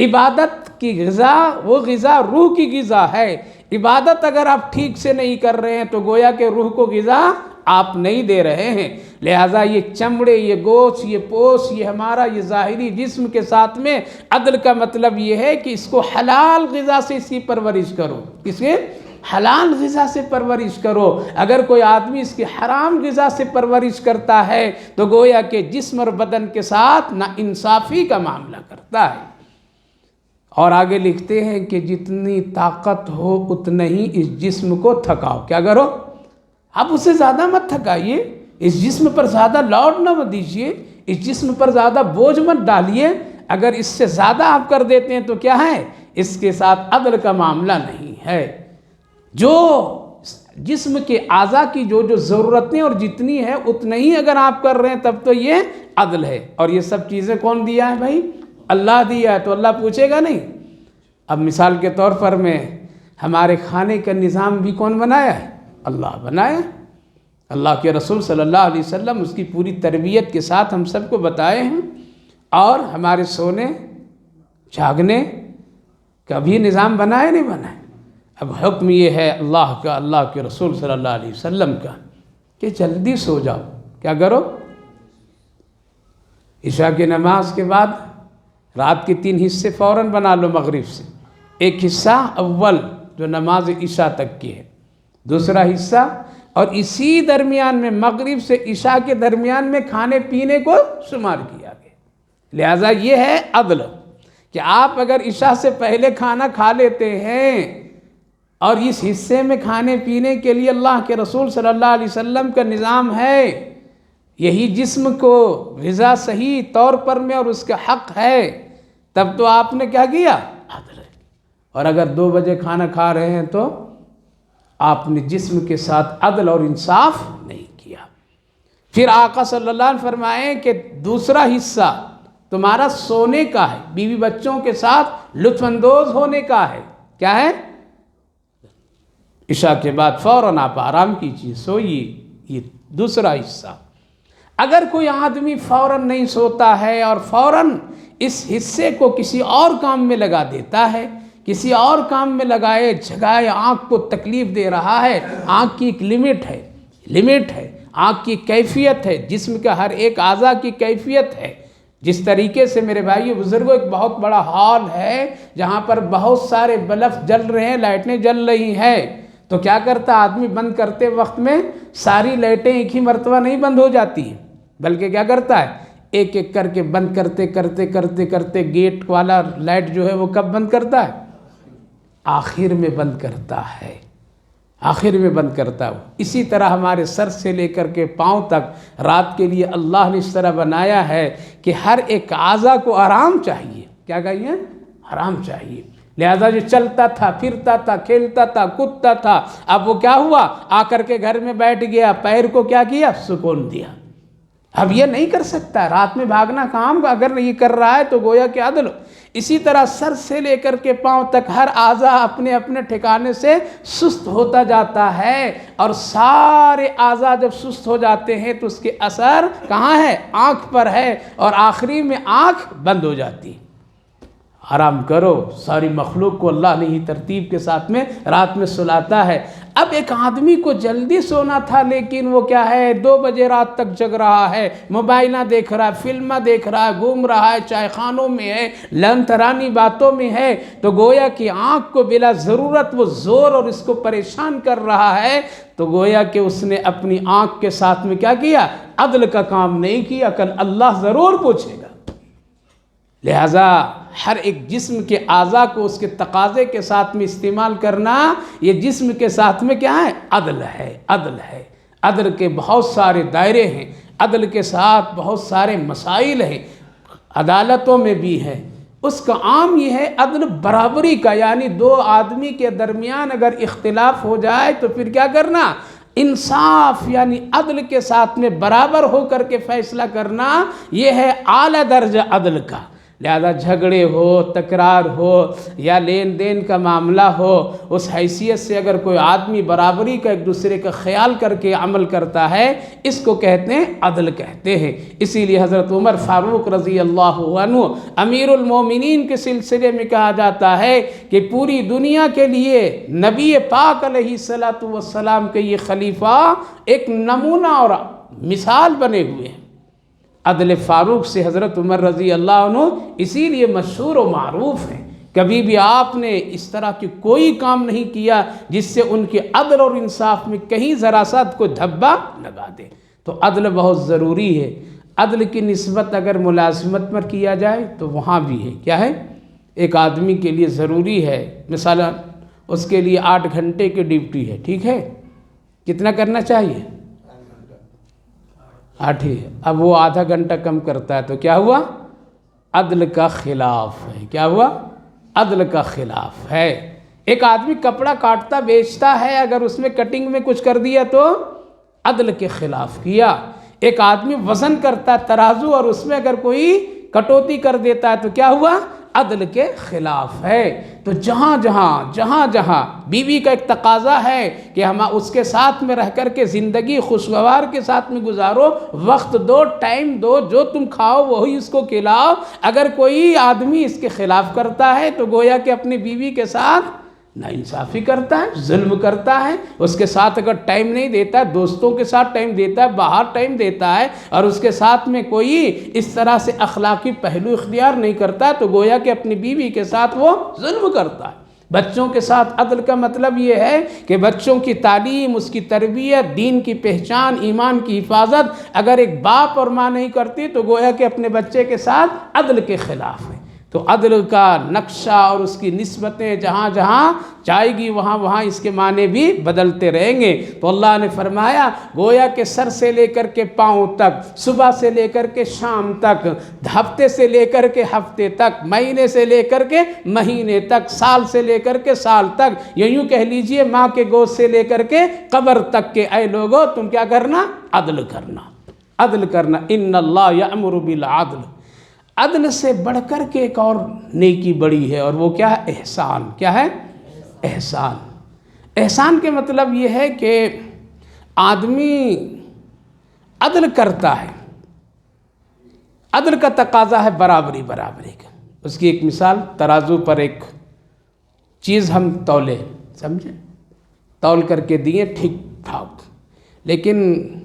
عبادت کی غذا وہ غذا روح کی غذا ہے۔ عبادت اگر آپ ٹھیک سے نہیں کر رہے ہیں تو گویا کہ روح کو غذا آپ نہیں دے رہے ہیں۔ لہٰذا یہ چمڑے، یہ گوشت، یہ پوست، یہ ہمارا یہ ظاہری جسم کے ساتھ میں عدل کا مطلب یہ ہے کہ اس کو حلال غذا سے اس کی پرورش کرو، اس کے حلال غذا سے پرورش کرو۔ اگر کوئی آدمی اس کی حرام غذا سے پرورش کرتا ہے تو گویا کہ جسم اور بدن کے ساتھ ناانصافی کا معاملہ کرتا ہے۔ اور آگے لکھتے ہیں کہ جتنی طاقت ہو اتنا ہی اس جسم کو تھکاؤ۔ کیا کرو؟ آپ اسے زیادہ مت تھکائیے، اس جسم پر زیادہ لوڈ نہ دیجیے، اس جسم پر زیادہ بوجھ مت ڈالیے۔ اگر اس سے زیادہ آپ کر دیتے ہیں تو کیا ہے؟ اس کے ساتھ عدل کا معاملہ نہیں ہے۔ جو جسم کے اعضاء کی جو ضرورتیں اور جتنی ہے اتنا ہی اگر آپ کر رہے ہیں تب تو یہ عدل ہے۔ اور یہ سب چیزیں کون دیا ہے بھائی؟ اللہ دیا ہے، تو اللہ پوچھے گا نہیں؟ اب مثال کے طور پر میں ہمارے کھانے کا نظام بھی کون بنایا ہے؟ اللہ بنایا۔ اللہ کے رسول صلی اللہ علیہ وسلم اس کی پوری تربیت کے ساتھ ہم سب کو بتائے ہیں، اور ہمارے سونے جاگنے کا بھی نظام بنائے نہیں بنائے۔ اب حکم یہ ہے اللہ کا، اللہ کے رسول صلی اللہ علیہ وسلم کا کہ جلدی سو جاؤ۔ کیا کرو؟ عشاء کی نماز کے بعد رات کے 3 حصے فوراً بنا لو مغرب سے۔ ایک حصہ اول جو نماز عشاء تک کی ہے، دوسرا حصہ، اور اسی درمیان میں مغرب سے عشاء کے درمیان میں کھانے پینے کو شمار کیا گیا۔ لہٰذا یہ ہے عدل کہ آپ اگر عشاء سے پہلے کھانا کھا لیتے ہیں اور اس حصے میں کھانے پینے کے لیے اللہ کے رسول صلی اللہ علیہ وسلم کا نظام ہے، یہی جسم کو غذا صحیح طور پر میں اور اس کا حق ہے، تب تو آپ نے کیا کیا؟ عدل اور اگر 2 بجے کھانا کھا رہے ہیں تو آپ نے جسم کے ساتھ عدل اور انصاف نہیں کیا۔ پھر آقا صلی اللہ علیہ وسلم فرمائیں کہ دوسرا حصہ تمہارا سونے کا ہے، بیوی بچوں کے ساتھ لطف اندوز ہونے کا ہے۔ کیا ہے؟ عشاء کے بعد فوراً آپ آرام کیجیے، سوئیے، یہ دوسرا حصہ۔ اگر کوئی آدمی فوراً نہیں سوتا ہے اور فوراً اس حصے کو کسی اور کام میں لگا دیتا ہے، کسی اور کام میں لگائے جگائے آنکھ کو تکلیف دے رہا ہے، آنکھ کی ایک لمٹ ہے، آنکھ کی کیفیت ہے، جسم کا ہر ایک اعضاء کی کیفیت ہے۔ جس طریقے سے میرے بھائیو بزرگوں ایک بہت بڑا ہال ہے جہاں پر بہت سارے بلب جل رہے ہیں، لائٹیں جل رہی ہیں، تو کیا کرتا آدمی بند کرتے وقت میں ساری لائٹیں ایک ہی مرتبہ نہیں بند ہو جاتی ہیں، بلکہ کیا کرتا ہے ایک ایک کر کے بند کرتے گیٹ والا لائٹ جو ہے وہ کب بند کرتا ہے؟ آخر میں بند کرتا ہے، آخر میں بند کرتا ہے۔ اسی طرح ہمارے سر سے لے کر کے پاؤں تک رات کے لیے اللہ نے اس طرح بنایا ہے کہ ہر ایک اعضاء کو آرام چاہیے۔ کیا کہیے؟ آرام چاہیے۔ لہذا جو چلتا تھا، پھرتا تھا، کھیلتا تھا، کودتا تھا، اب وہ کیا ہوا؟ آ کر کے گھر میں بیٹھ گیا، پیر کو کیا کیا؟ سکون دیا۔ اب یہ نہیں کر سکتا، رات میں بھاگنا کام اگر یہ کر رہا ہے تو گویا کہ عدل۔ اسی طرح سر سے لے کر کے پاؤں تک ہر اعضاء اپنے اپنے ٹھکانے سے سست ہوتا جاتا ہے، اور سارے اعضاء جب سست ہو جاتے ہیں تو اس کے اثر کہاں ہے؟ آنکھ پر ہے، اور آخری میں آنکھ بند ہو جاتی۔ آرام کرو، ساری مخلوق کو اللہ نے ہی ترتیب کے ساتھ میں رات میں سلاتا ہے۔ اب ایک آدمی کو جلدی سونا تھا لیکن وہ کیا ہے 2 بجے رات تک جگ رہا ہے، موبائلہ دیکھ رہا ہے، فلمہ دیکھ رہا ہے، گھوم رہا ہے، چائے خانوں میں ہے، لن ترانی باتوں میں ہے، تو گویا کہ آنکھ کو بلا ضرورت وہ زور اور اس کو پریشان کر رہا ہے، تو گویا کہ اس نے اپنی آنکھ کے ساتھ میں کیا کیا؟ عدل کا کام نہیں کیا، کل اللہ ضرور پوچھے گا۔ لہذا ہر ایک جسم کے اعضاء کو اس کے تقاضے کے ساتھ میں استعمال کرنا، یہ جسم کے ساتھ میں کیا ہے؟ عدل ہے، عدل ہے۔ عدل کے بہت سارے دائرے ہیں، عدل کے ساتھ بہت سارے مسائل ہیں، عدالتوں میں بھی ہے۔ اس کا عام یہ ہے عدل برابری کا، یعنی 2 آدمی کے درمیان اگر اختلاف ہو جائے تو پھر کیا کرنا؟ انصاف یعنی عدل کے ساتھ میں برابر ہو کر کے فیصلہ کرنا، یہ ہے اعلیٰ درجہ عدل کا۔ لہذا جھگڑے ہو، تکرار ہو یا لین دین کا معاملہ ہو، اس حیثیت سے اگر کوئی آدمی برابری کا ایک دوسرے کا خیال کر کے عمل کرتا ہے، اس کو کہتے ہیں عدل کہتے ہیں۔ اسی لیے حضرت عمر فاروق رضی اللہ عنہ امیر المومنین کے سلسلے میں کہا جاتا ہے کہ پوری دنیا کے لیے نبی پاک علیہ السلام کے یہ خلیفہ ایک نمونہ اور مثال بنے ہوئے ہیں۔ عدل فاروق سے حضرت عمر رضی اللہ عنہ اسی لیے مشہور و معروف ہیں۔ کبھی بھی آپ نے اس طرح کی کوئی کام نہیں کیا جس سے ان کے عدل اور انصاف میں کہیں ذرا سا کوئی دھبا لگا دے۔ تو عدل بہت ضروری ہے۔ عدل کی نسبت اگر ملازمت پر کیا جائے تو وہاں بھی ہے۔ کیا ہے؟ ایک آدمی کے لیے ضروری ہے، مثلا اس کے لیے 8 گھنٹے کی ڈیوٹی ہے، ٹھیک ہے؟ کتنا کرنا چاہیے؟ 8 ہی۔ اب وہ آدھا گھنٹہ کم کرتا ہے تو کیا ہوا؟ عدل کا خلاف ہے۔ کیا ہوا؟ عدل کا خلاف ہے۔ ایک آدمی کپڑا کاٹتا بیچتا ہے، اگر اس میں کٹنگ میں کچھ کر دیا تو عدل کے خلاف کیا۔ ایک آدمی وزن کرتا ہے ترازو اور اس میں اگر کوئی کٹوتی کر دیتا ہے تو کیا ہوا؟ عدل کے خلاف ہے۔ تو جہاں جہاں بیوی کا ایک تقاضا ہے کہ ہم اس کے ساتھ میں رہ کر کے زندگی خوشگوار کے ساتھ میں گزارو، وقت دو، ٹائم دو، جو تم کھاؤ وہی اس کو کھلاؤ، اگر کوئی آدمی اس کے خلاف کرتا ہے تو گویا کہ اپنی بیوی کے ساتھ ناانصافی کرتا ہے، ظلم کرتا ہے۔ اس کے ساتھ اگر ٹائم نہیں دیتا ہے، دوستوں کے ساتھ ٹائم دیتا ہے، باہر ٹائم دیتا ہے، اور اس کے ساتھ میں کوئی اس طرح سے اخلاقی پہلو اختیار نہیں کرتا تو گویا کہ اپنی بیوی کے ساتھ وہ ظلم کرتا ہے۔ بچوں کے ساتھ عدل کا مطلب یہ ہے کہ بچوں کی تعلیم، اس کی تربیت، دین کی پہچان، ایمان کی حفاظت اگر ایک باپ اور ماں نہیں کرتی تو گویا کہ اپنے بچے کے ساتھ عدل کے خلاف ہے۔ تو عدل کا نقشہ اور اس کی نسبتیں جہاں جہاں جائے گی وہاں وہاں اس کے معنی بھی بدلتے رہیں گے۔ تو اللہ نے فرمایا گویا کہ سر سے لے کر کے پاؤں تک، صبح سے لے کر کے شام تک، ہفتے سے لے کر کے ہفتے تک، مہینے سے لے کر کے مہینے تک، سال سے لے کر کے سال تک، یوں کہہ لیجئے ماں کے گود سے لے کر کے قبر تک کے اے لوگو تم کیا کرنا؟ عدل کرنا، عدل کرنا۔ ان اللہ یأمر بالعدل، عدل سے بڑھ کر کے ایک اور نیکی بڑی ہے، اور وہ کیا ہے؟ احسان۔ کیا ہے؟ احسان۔ احسان کے مطلب یہ ہے کہ آدمی عدل کرتا ہے، عدل کا تقاضا ہے برابری برابری کا۔ اس کی ایک مثال، ترازو پر ایک چیز ہم تولے، سمجھے، تول کر کے دیے ٹھیک ٹھاک، لیکن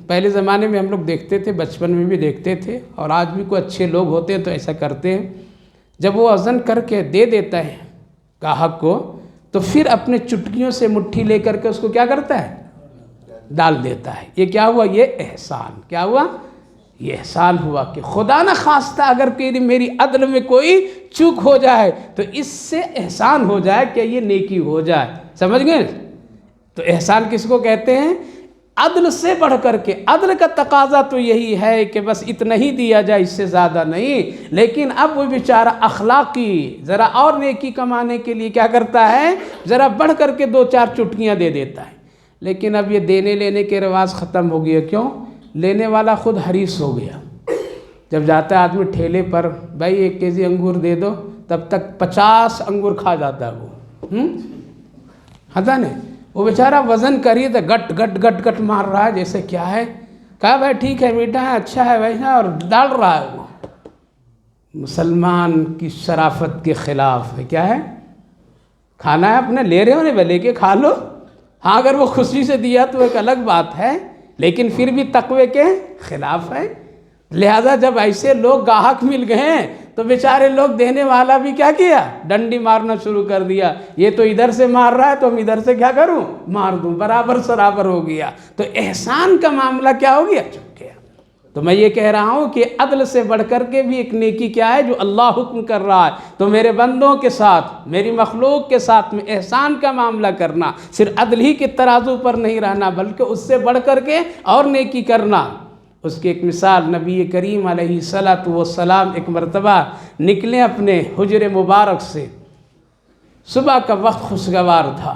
پہلے زمانے میں ہم لوگ دیکھتے تھے، بچپن میں بھی دیکھتے تھے، اور آج بھی کوئی اچھے لوگ ہوتے ہیں تو ایسا کرتے ہیں، جب وہ وزن کر کے دے دیتا ہے گاہک کو تو پھر اپنے چٹکیوں سے مٹھی لے کر کے اس کو کیا کرتا ہے؟ ڈال دیتا ہے۔ یہ کیا ہوا؟ یہ احسان۔ کیا ہوا؟ یہ احسان ہوا کہ خدا نہ خواستہ اگر میری عدل میں کوئی چوک ہو جائے تو اس سے احسان ہو جائے کہ یہ نیکی ہو جائے، سمجھ گئے؟ تو احسان کس کو کہتے ہیں؟ عدل سے بڑھ کر کے۔ عدل کا تقاضا تو یہی ہے کہ بس اتنا ہی دیا جائے، اس سے زیادہ نہیں، لیکن اب وہ بیچارہ اخلاقی ذرا اور نیکی کمانے کے لیے کیا کرتا ہے؟ ذرا بڑھ کر کے 2-4 چٹکیاں دے دیتا ہے۔ لیکن اب یہ دینے لینے کے رواج ختم ہو گیا۔ کیوں؟ لینے والا خود حریص ہو گیا۔ جب جاتا ہے آدمی ٹھیلے پر، بھائی 1 کیجی انگور دے دو، تب تک 50 انگور کھا جاتا ہے وہ، ہتا نہیں؟ وہ بیچارہ وزن کریے تو گٹ گٹ گٹ گٹ مار رہا ہے جیسے کیا ہے، کہا بھائی ٹھیک ہے، میٹھا ہے، اچھا ہے ویسا، اور ڈال رہا ہے وہ۔ مسلمان کی شرافت کے خلاف ہے۔ کیا ہے؟ کھانا ہے اپنے، لے رہے ہو نہیں، لے کے کھا لو۔ ہاں اگر وہ خوشی سے دیا تو ایک الگ بات ہے، لیکن پھر بھی تقوی کے خلاف ہے۔ لہذا جب ایسے لوگ گاہک مل گئے تو بیچارے لوگ دینے والا بھی کیا کیا؟ ڈنڈی مارنا شروع کر دیا۔ یہ تو ادھر سے مار رہا ہے تو ہم ادھر سے کیا کروں؟ مار دوں، برابر سرابر ہو گیا۔ تو احسان کا معاملہ کیا ہو گیا؟ چپ گیا۔ تو میں یہ کہہ رہا ہوں کہ عدل سے بڑھ کر کے بھی ایک نیکی کیا ہے جو اللہ حکم کر رہا ہے، تو میرے بندوں کے ساتھ، میری مخلوق کے ساتھ میں احسان کا معاملہ کرنا، صرف عدل ہی کے ترازو پر نہیں رہنا بلکہ اس سے بڑھ کر کے اور نیکی کرنا۔ اس کی ایک مثال، نبی کریم علیہ السلام ایک مرتبہ نکلے اپنے حجر مبارک سے، صبح کا وقت خوشگوار تھا،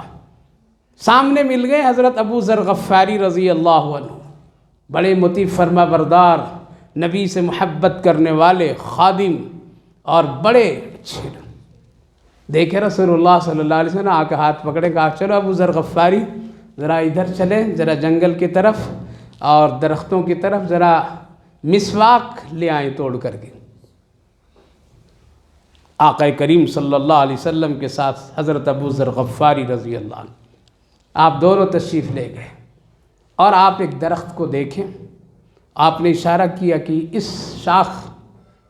سامنے مل گئے حضرت ابو ذر غفاری رضی اللہ عنہ، بڑے مطیع فرما بردار، نبی سے محبت کرنے والے خادم اور بڑے اچھے۔ دیکھے رسول اللہ صلی اللہ علیہ وسلم آ کے ہاتھ پکڑے، کہا چلو ابو ذر غفاری ذرا ادھر چلیں، ذرا جنگل کی طرف اور درختوں کی طرف، ذرا مسواک لے آئیں توڑ کر کے۔ آقا کریم صلی اللہ علیہ وسلم کے ساتھ حضرت ابو ذر غفاری رضی اللہ عنہ، آپ دونوں تشریف لے گئے، اور آپ ایک درخت کو دیکھیں، آپ نے اشارہ کیا کہ اس شاخ،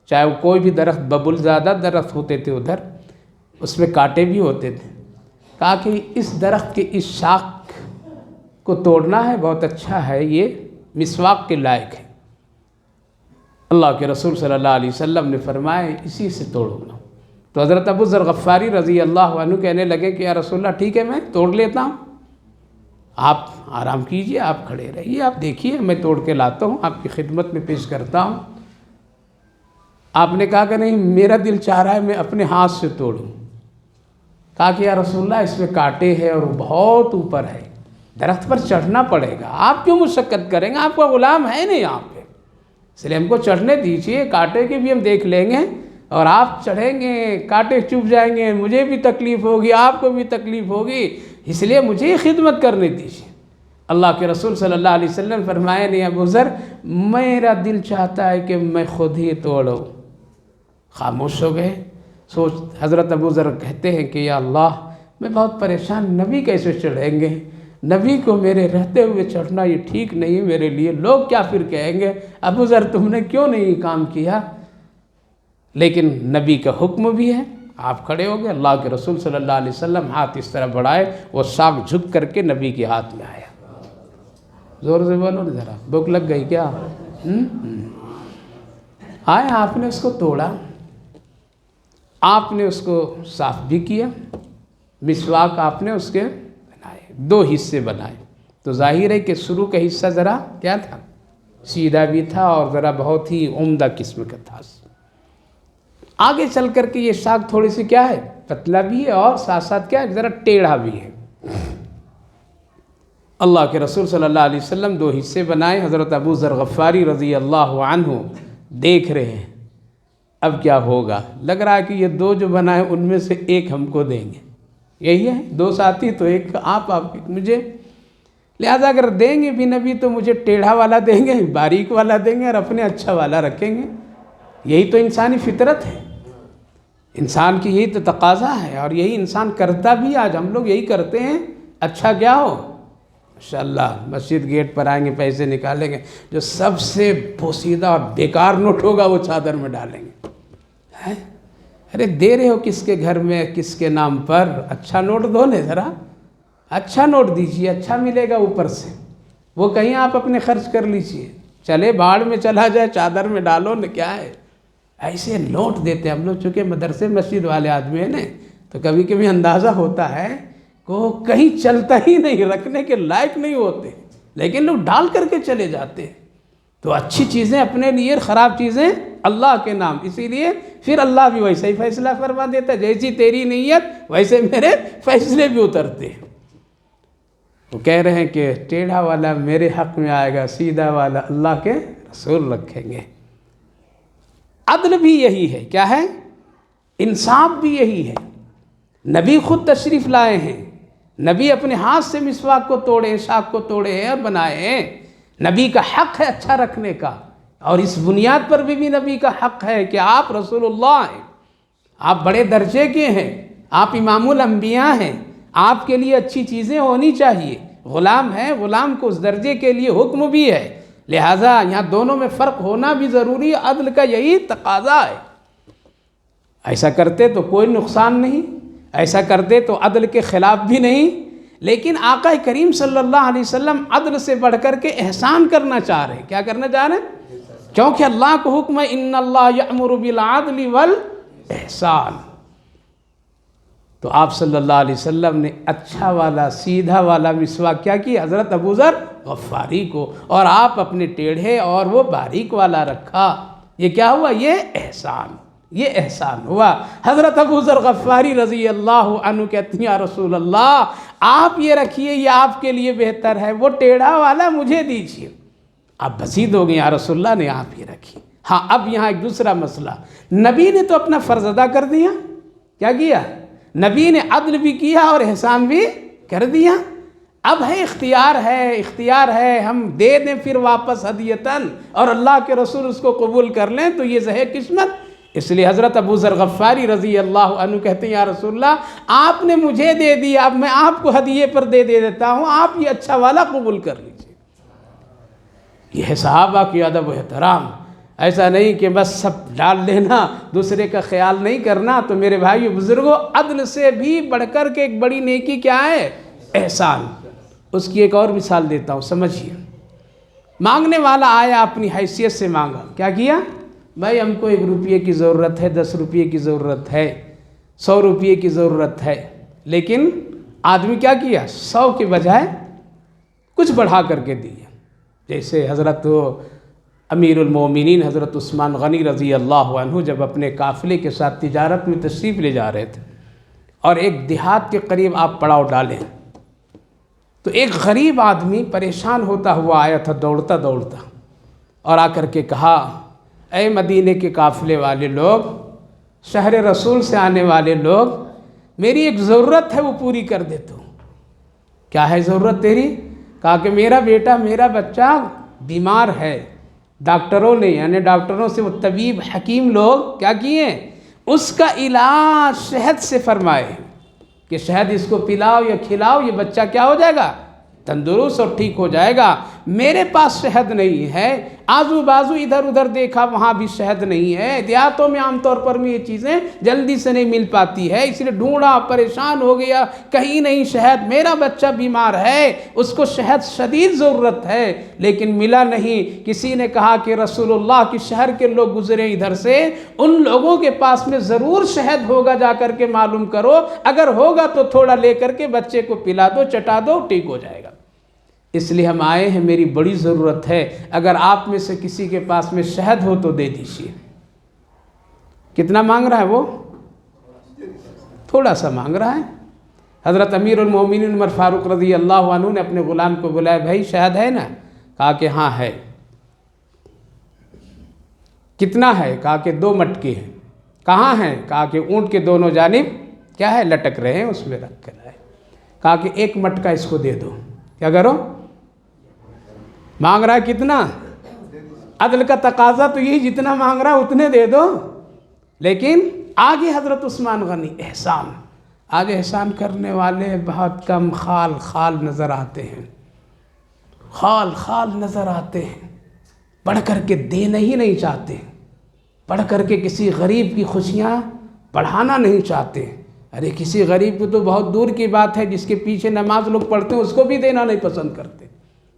چاہے وہ کوئی بھی درخت، ببل زیادہ درخت ہوتے تھے ادھر، اس میں کانٹے بھی ہوتے تھے، کہا کہ اس درخت کے اس شاخ کو توڑنا ہے، بہت اچھا ہے، یہ مسواک کے لائق ہے۔ اللہ کے رسول صلی اللہ علیہ وسلم نے فرمایا اسی سے توڑو نا۔ تو حضرت ابو ذر غفاری رضی اللہ عنہ کہنے لگے کہ یا رسول اللہ ٹھیک ہے میں توڑ لیتا ہوں، آپ آرام کیجئے، آپ کھڑے رہیے، آپ دیکھیے میں توڑ کے لاتا ہوں، آپ کی خدمت میں پیش کرتا ہوں۔ آپ نے کہا کہ نہیں، میرا دل چاہ رہا ہے میں اپنے ہاتھ سے توڑوں۔ کہا کہ یا رسول اللہ اس میں کانٹے ہیں اور وہ بہت اوپر ہے، درخت پر چڑھنا پڑے گا، آپ کیوں مشقت کریں گے، آپ کا غلام ہے نہیں یہاں پہ، اس لیے ہم کو چڑھنے دیجیے، کانٹے کے بھی ہم دیکھ لیں گے، اور آپ چڑھیں گے کانٹے چبھ جائیں گے، مجھے بھی تکلیف ہوگی، آپ کو بھی تکلیف ہوگی، اس لیے مجھے خدمت کرنے دیجیے۔ اللہ کے رسول صلی اللہ علیہ وسلم فرمایا نہیں ابو ذر، میرا دل چاہتا ہے کہ میں خود ہی توڑوں۔ خاموش ہو گئے۔ حضرت ابو ذر کہتے ہیں کہ یا اللہ میں بہت پریشان، نبی کیسے چڑھیں گے، نبی کو میرے رہتے ہوئے چڑھنا یہ ٹھیک نہیں میرے لیے، لوگ کیا پھر کہیں گے، ابو ذر تم نے کیوں نہیں کام کیا، لیکن نبی کا حکم بھی ہے۔ آپ کھڑے ہو گئے، اللہ کے رسول صلی اللہ علیہ وسلم ہاتھ اس طرح بڑھائے، وہ ساگ جھک کر کے نبی کے ہاتھ میں آیا۔ زور سے بولو نا ذرا، بھوک لگ گئی کیا؟ آئے آپ نے اس کو توڑا، آپ نے اس کو صاف بھی کیا، مسواک آپ نے اس کے بنائے، 2 حصے بنائے، تو ظاہر ہے کہ شروع کا حصہ ذرا کیا تھا، سیدھا بھی تھا اور ذرا بہت ہی عمدہ قسم کا تھا۔ آگے چل کر کے یہ شاخ تھوڑی سی کیا ہے، پتلا بھی ہے اور ساتھ ساتھ کیا ہے، ذرا ٹیڑھا بھی ہے۔ اللہ کے رسول صلی اللہ علیہ وسلم 2 حصے بنائے، حضرت ابو ذر غفاری رضی اللہ عنہ دیکھ رہے ہیں اب کیا ہوگا، لگ رہا ہے کہ یہ 2 جو بنائے ان میں سے ایک ہم کو دیں گے، یہی ہے 2 ساتھی تو ایک آپ مجھے، لہذا اگر دیں گے بھی نبی تو مجھے ٹیڑھا والا دیں گے، باریک والا دیں گے اور اپنے اچھا والا رکھیں گے۔ یہی تو انسانی فطرت ہے، انسان کی یہی تو تقاضا ہے اور یہی انسان کرتا بھی، آج ہم لوگ یہی کرتے ہیں، اچھا کیا ہو، ماشاءاللہ مسجد گیٹ پر آئیں گے پیسے نکالیں گے، جو سب سے پوسیدہ اور بیکار نوٹ ہوگا وہ چادر میں ڈالیں گے۔ ارے دے رہے ہو کس کے گھر میں، کس کے نام پر، اچھا نوٹ دو نا، ذرا اچھا نوٹ دیجئے، اچھا ملے گا اوپر سے، وہ کہیں آپ اپنے خرچ کر لیجئے، چلے باڑ میں چلا جائے، چادر میں ڈالو نا، کیا ہے ایسے نوٹ دیتے ہیں ہم لوگ، چونکہ مدرسے مسجد والے آدمی ہیں نا، تو کبھی کبھی اندازہ ہوتا ہے کہ وہ کہیں چلتا ہی نہیں، رکھنے کے لائق نہیں ہوتے، لیکن لوگ ڈال کر کے چلے جاتے ہیں۔ تو اچھی چیزیں اپنے لیے، خراب چیزیں اللہ کے نام، اسی لیے پھر اللہ بھی ویسا ہی فیصلہ فرما دیتا ہے، جیسی تیری نیت ویسے میرے فیصلے بھی اترتے ہیں۔ وہ کہہ رہے ہیں کہ ٹیڑھا والا میرے حق میں آئے گا، سیدھا والا اللہ کے رسول رکھیں گے۔ عدل بھی یہی ہے، کیا ہے، انصاف بھی یہی ہے۔ نبی خود تشریف لائے ہیں، نبی اپنے ہاتھ سے مسواک کو توڑے، شاخ کو توڑے ہیں اور بنائے ہیں، نبی کا حق ہے اچھا رکھنے کا، اور اس بنیاد پر بھی نبی کا حق ہے کہ آپ رسول اللہ ہیں، آپ بڑے درجے کے ہیں، آپ امام الانبیاء ہیں، آپ کے لیے اچھی چیزیں ہونی چاہیے، غلام ہیں، غلام کو اس درجے کے لیے حکم بھی ہے، لہٰذا یہاں دونوں میں فرق ہونا بھی ضروری ہے، عدل کا یہی تقاضا ہے۔ ایسا کرتے تو کوئی نقصان نہیں، ایسا کرتے تو عدل کے خلاف بھی نہیں، لیکن آقا کریم صلی اللہ علیہ وسلم عدل سے بڑھ کر کے احسان کرنا چاہ رہے ہیں۔ کیا کرنا چاہ رہے ہیں؟ کیونکہ اللہ کو حکم ہے ان اللہ یأمر بالعدل والاحسان، تو آپ صلی اللہ علیہ وسلم نے اچھا والا، سیدھا والا مسواک کیا کی، حضرت ابو ذر غفاری کو، اور آپ اپنے ٹیڑھے اور وہ باریک والا رکھا۔ یہ کیا ہوا، یہ احسان، یہ احسان ہوا۔ حضرت ابو ذر غفاری رضی اللہ عنہ کہتے ہیں یا رسول اللہ آپ یہ رکھیے، یہ آپ کے لیے بہتر ہے، وہ ٹیڑھا والا مجھے دیجیے۔ آپ بسیط ہو گئے، یا رسول اللہ نے آپ ہی رکھی۔ ہاں اب یہاں ایک دوسرا مسئلہ، نبی نے تو اپنا فرض ادا کر دیا، کیا کیا، نبی نے عدل بھی کیا اور احسان بھی کر دیا۔ اب ہے اختیار ہے، ہم دے دیں پھر واپس ہدیتاً اور اللہ کے رسول اس کو قبول کر لیں تو یہ زہر قسمت۔ اس لیے حضرت ابو ذر غفاری رضی اللہ عنہ کہتے ہیں یا رسول اللہ آپ نے مجھے دے دیا، اب میں آپ کو ہدیے پر دے دیتا ہوں، آپ یہ اچھا والا قبول کر لیجئے۔ یہ ہے صحابہ کی ادب و احترام، ایسا نہیں کہ بس سب ڈال لینا، دوسرے کا خیال نہیں کرنا۔ تو میرے بھائیو بزرگوں، عدل سے بھی بڑھ کر کے ایک بڑی نیکی کیا ہے، احسان۔ اس کی ایک اور مثال دیتا ہوں، سمجھیے۔ مانگنے والا آیا، اپنی حیثیت سے مانگا، کیا کیا، بھائی ہم کو 1 روپیے کی ضرورت ہے، 10 روپیے کی ضرورت ہے، 100 روپیے کی ضرورت ہے، لیکن آدمی کیا کیا، 100 کے بجائے کچھ بڑھا کر کے دیا۔ جیسے حضرت امیر المومنین حضرت عثمان غنی رضی اللہ عنہ جب اپنے قافلے کے ساتھ تجارت میں تشریف لے جا رہے تھے اور ایک دیہات کے قریب آپ پڑاؤ ڈالیں، تو ایک غریب آدمی پریشان ہوتا ہوا آیا تھا، دوڑتا دوڑتا، اور آ کر کے کہا اے مدینے کے قافلے والے لوگ، شہر رسول سے آنے والے لوگ، میری ایک ضرورت ہے وہ پوری کر دیتا ہوں۔ کیا ہے ضرورت تیری؟ کہا کہ میرا بیٹا، میرا بچہ بیمار ہے، ڈاکٹروں نے، یعنی ڈاکٹروں سے وہ طبیب حکیم لوگ کیا کیے، اس کا علاج شہد سے فرمائے کہ شہد اس کو پلاؤ یا کھلاؤ، یہ بچہ کیا ہو جائے گا، تندرست اور ٹھیک ہو جائے گا۔ میرے پاس شہد نہیں ہے، آزو بازو ادھر ادھر دیکھا وہاں بھی شہد نہیں ہے، دیہاتوں میں عام طور پر میں یہ چیزیں جلدی سے نہیں مل پاتی ہے، اس لیے ڈھونڈا، پریشان ہو گیا، کہیں نہیں شہد، میرا بچہ بیمار ہے، اس کو شہد شدید ضرورت ہے لیکن ملا نہیں۔ کسی نے کہا کہ رسول اللہ کی شہر کے لوگ گزرے ادھر سے، ان لوگوں کے پاس میں ضرور شہد ہوگا، جا کر کے معلوم کرو، اگر ہوگا تو تھوڑا لے کر کے بچے کو پلا دو، چٹا دو، ٹھیک ہو جائے گا۔ اس لیے ہم آئے ہیں، میری بڑی ضرورت ہے، اگر آپ میں سے کسی کے پاس میں شہد ہو تو دے دیجیے۔ کتنا مانگ رہا ہے وہ؟ تھوڑا سا مانگ رہا ہے۔ حضرت امیر المومنین عمر فاروق رضی اللہ عنہ نے اپنے غلام کو بلایا، بھائی شہد ہے نا؟ کہا کہ ہاں ہے۔ کتنا ہے؟ کہا کہ 2 مٹکے ہیں۔ کہاں ہیں؟ کہا کہ اونٹ کے دونوں جانب کیا ہے، لٹک رہے ہیں، اس میں رکھ کر ہے۔ کہا کہ 1 مٹکا اس کو دے دو۔ کیا کرو؟ مانگ رہا ہے کتنا؟ عدل کا تقاضا تو یہی، جتنا مانگ رہا ہے اتنے دے دو۔ لیکن آگے حضرت عثمان غنی احسان، آج احسان کرنے والے بہت کم خال خال نظر آتے ہیں، خال خال نظر آتے ہیں، بڑھ کر کے دینا ہی نہیں چاہتے، بڑھ کر کے کسی غریب کی خوشیاں بڑھانا نہیں چاہتے۔ ارے کسی غریب کو تو بہت دور کی بات ہے، جس کے پیچھے نماز لوگ پڑھتے ہیں اس کو بھی دینا نہیں پسند کرتے،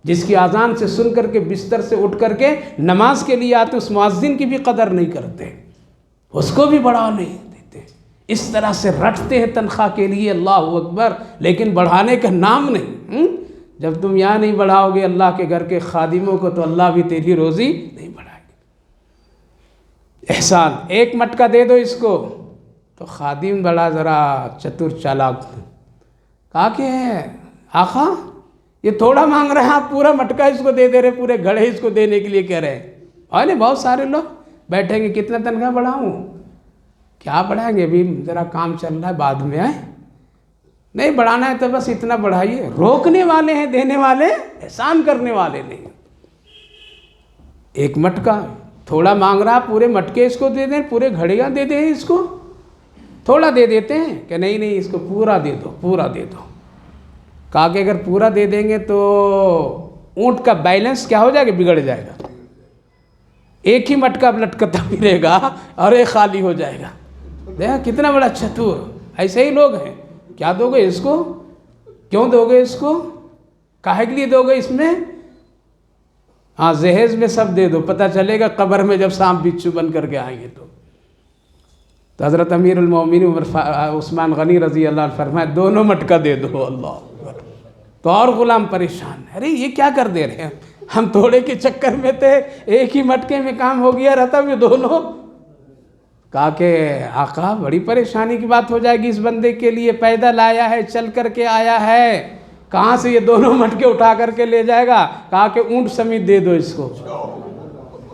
جس کی اذان سے سن کر کے بستر سے اٹھ کر کے نماز کے لیے آتے، اس مؤذن کی بھی قدر نہیں کرتے، اس کو بھی بڑھا نہیں دیتے، اس طرح سے رٹتے ہیں تنخواہ کے لیے، اللہ اکبر، لیکن بڑھانے کا نام نہیں۔ جب تم یہاں نہیں بڑھاؤ گے اللہ کے گھر کے خادموں کو، تو اللہ بھی تیری روزی نہیں بڑھائے گی۔ احسان، 1 مٹکا دے دو اس کو۔ تو خادم بڑا ذرا چتر چالاک، کہا کہ آقا یہ تھوڑا مانگ رہے ہیں، آپ پورا مٹکا اس کو دے دے رہے، پورے گھڑے اس کو دینے کے لیے کہہ رہے ہیں۔ اور نہیں، بہت سارے لوگ بیٹھیں گے، کتنا تنخواہ بڑھاؤں؟ کیا بڑھائیں گے؟ ابھی ذرا کام چل رہا ہے، بعد میں آئے، نہیں بڑھانا ہے تو بس اتنا بڑھائیے۔ روکنے والے ہیں دینے والے، احسان کرنے والے نہیں۔ 1 مٹکا تھوڑا مانگ رہا، پورے مٹکے اس کو دے دیں، پورے گھڑیاں دے دیں اس کو، تھوڑا دے دیتے ہیں کہ نہیں نہیں اس کو پورا دے دو، پورا دے دو۔ کہا کہ اگر پورا دے دیں گے تو اونٹ کا بیلنس کیا ہو جائے گا، بگڑ جائے گا، ایک ہی مٹکا لٹکتا پھرے گا اور ایک خالی ہو جائے گا۔ دیکھا کتنا بڑا چتور، ایسے ہی لوگ ہیں۔ کیا دو گے اس کو؟ کیوں دو گے اس کو؟ کاہے کے لیے دو گے اس میں؟ ہاں جہیز میں سب دے دو، پتہ چلے گا قبر میں جب سانپ بچھو بن کر کے آئیں گے تو۔ حضرت امیر المومنین عثمان غنی رضی اللہ عنہ فرمائے 2 مٹکا دے دو۔ اللہ اکبر۔ تو اور غلام پریشان، ارے یہ کیا کر دے رہے ہیں، ہم تھوڑے کے چکر میں تھے، 1 ہی مٹکے میں کام ہو گیا رہتا، یہ دونوں۔ کہا کہ آقا بڑی پریشانی کی بات ہو جائے گی، اس بندے کے لیے پیدل آیا ہے، چل کر کے آیا ہے، کہاں سے یہ 2 مٹکے اٹھا کر کے لے جائے گا؟ کہا کہ اونٹ سمیت دے دو اس کو۔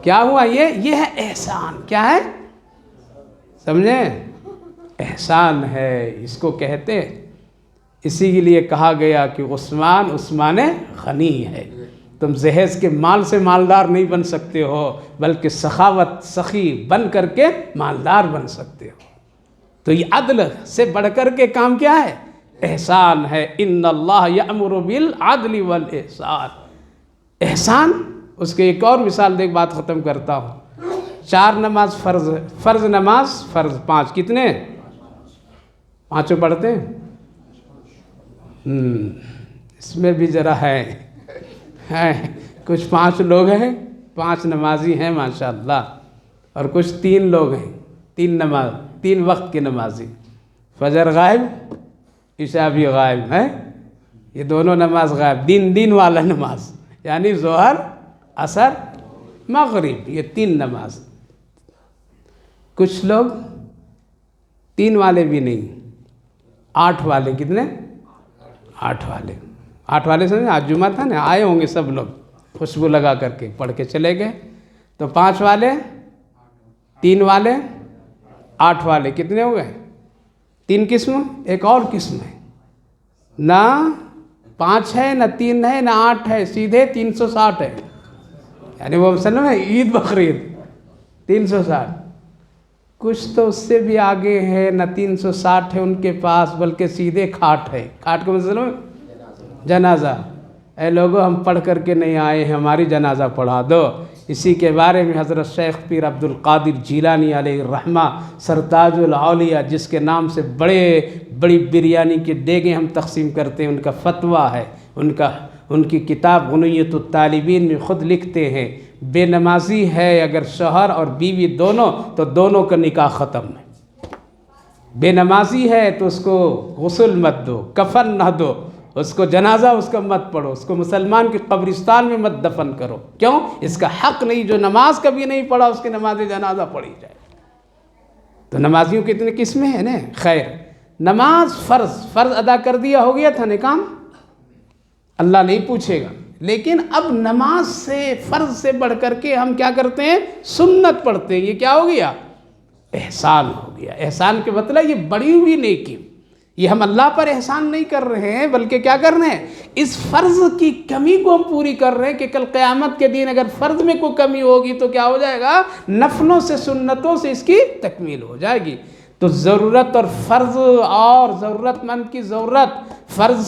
کیا ہوا؟ یہ ہے احسان۔ کیا ہے؟ سمجھیں؟ احسان ہے، اس کو کہتے ہیں۔ اسی کے لیے کہا گیا کہ عثمان غنی ہے، تم جہیز کے مال سے مالدار نہیں بن سکتے ہو، بلکہ سخاوت سخی بن کر کے مالدار بن سکتے ہو۔ تو یہ عدل سے بڑھ کر کے کام کیا ہے؟ احسان ہے۔ ان اللہ یأمر بالعدل والاحسان۔ احسان، اس کے ایک اور مثال دیکھ بات ختم کرتا ہوں۔ 4 نماز فرض نماز، فرض 5، کتنے؟ 5 پڑھتے ہیں؟ اس میں بھی ذرا ہے کچھ 5 لوگ ہیں، 5 نمازی ہیں ماشاءاللہ، اور کچھ 3 لوگ ہیں، 3 وقت کے نمازی، فجر غائب، عشاء بھی غائب ہے، یہ دونوں نماز غائب، دین والا نماز، یعنی ظہر، عصر، مغرب، یہ 3 نماز۔ کچھ لوگ 3 والے بھی نہیں، 8 والے، کتنے؟ 8 والے، 8 والے سمجھیں؟ آج جمعہ تھا نا، آئے ہوں گے سب لوگ، خوشبو لگا کر کے پڑھ کے چلے گئے۔ تو 5 والے، 3 والے، 8 والے، کتنے ہو گئے؟ 3 قسم، ایک اور قسم ہے، نہ 5 ہے، نہ 3 ہے، نہ 8 ہے، سیدھے 360 ہے، یعنی وہ مسلم ہے، عید بقرعید 360۔ کچھ تو اس سے بھی آگے ہے، نہ 360 ہے ان کے پاس، بلکہ سیدھے کھاٹ ہے، کھاٹ کا مطلب جنازہ، اے لوگوں ہم پڑھ کر کے نہیں آئے ہیں، ہماری جنازہ پڑھا دو۔ اسی کے بارے میں حضرت شیخ پیر عبد القادر جیلانی علیہ الرحمہ سرتاج الاولیاء، جس کے نام سے بڑی بریانی کی دیگیں ہم تقسیم کرتے ہیں، ان کا فتویٰ ہے، ان کی کتاب غنیۃ الطالبین میں خود لکھتے ہیں بے نمازی ہے اگر شوہر اور بیوی دونوں تو دونوں کا نکاح ختم ہے۔ بے نمازی ہے تو اس کو غسل مت دو، کفن نہ دو، اس کو جنازہ اس کا مت پڑھو، اس کو مسلمان کی قبرستان میں مت دفن کرو۔ کیوں؟ اس کا حق نہیں، جو نماز کبھی نہیں پڑھا اس کی نماز جنازہ پڑھی جائے۔ تو نمازیوں کی اتنی قسمیں ہیں نا۔ خیر، نماز فرض ادا کر دیا، ہو گیا تھا نا کام، اللہ نہیں پوچھے گا۔ لیکن اب نماز سے، فرض سے بڑھ کر کے ہم کیا کرتے ہیں؟ سنت پڑھتے ہیں۔ یہ کیا ہو گیا؟ احسان ہو گیا۔ احسان کے مطلب یہ بڑی ہوئی نیکی، یہ ہم اللہ پر احسان نہیں کر رہے ہیں، بلکہ کیا کر رہے ہیں؟ اس فرض کی کمی کو ہم پوری کر رہے ہیں کہ کل قیامت کے دن اگر فرض میں کوئی کمی ہوگی تو کیا ہو جائے گا؟ نفلوں سے، سنتوں سے اس کی تکمیل ہو جائے گی۔ تو ضرورت اور فرض اور ضرورت مند کی ضرورت، فرض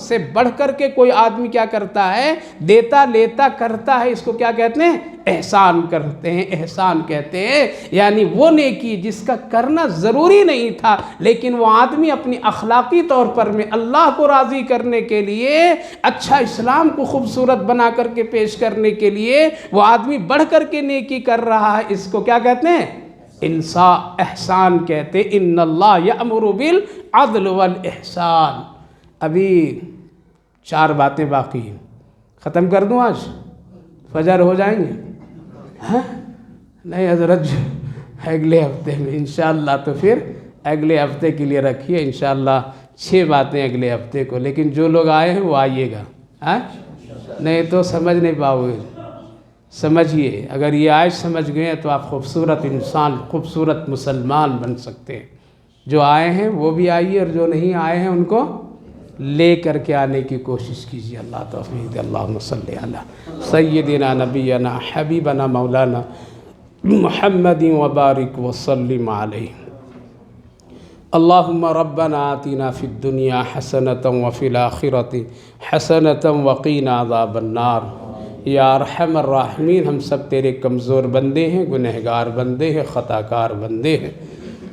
سے بڑھ کر کے کوئی آدمی کیا کرتا ہے؟ دیتا لیتا کرتا ہے، اس کو کیا کہتے ہیں؟ احسان کرتے ہیں، احسان کہتے ہیں۔ یعنی وہ نیکی جس کا کرنا ضروری نہیں تھا، لیکن وہ آدمی اپنی اخلاقی طور پر میں اللہ کو راضی کرنے کے لیے، اچھا اسلام کو خوبصورت بنا کر کے پیش کرنے کے لیے وہ آدمی بڑھ کر کے نیکی کر رہا ہے، اس کو کیا کہتے ہیں؟ احسان کہتے ہیں۔ ان اللہ یأمر بالعدل والاحسان۔ ابھی 4 باتیں باقی ہیں، ختم کر دوں آج؟ فجر ہو جائیں گے؟ ہاں نہیں حضرت، اگلے ہفتے میں انشاءاللہ، تو پھر اگلے ہفتے کے لیے رکھیے انشاءاللہ 6 باتیں اگلے ہفتے کو۔ لیکن جو لوگ آئے ہیں وہ آئیے گا، ہاں نہیں تو سمجھ نہیں پاؤ گے۔ سمجھیے، اگر یہ آج سمجھ گئے تو آپ خوبصورت انسان، خوبصورت مسلمان بن سکتے ہیں۔ جو آئے ہیں وہ بھی آئیے، اور جو نہیں آئے ہیں ان کو لے کر کے آنے کی کوشش کیجیے۔ اللہ توفیق دے۔ اللہم صلی علی سیدنا نبینا حبیبنا مولانا محمد وبارک وسلم علیہ۔ اللہم ربنا آتنا فی الدنیا حسنۃ وفی الآخرۃ حسنۃ وقینا عذاب النار۔ یا ارحم الراحمین، ہم سب تیرے کمزور بندے ہیں، گنہگار بندے ہیں، خطا کار بندے ہیں،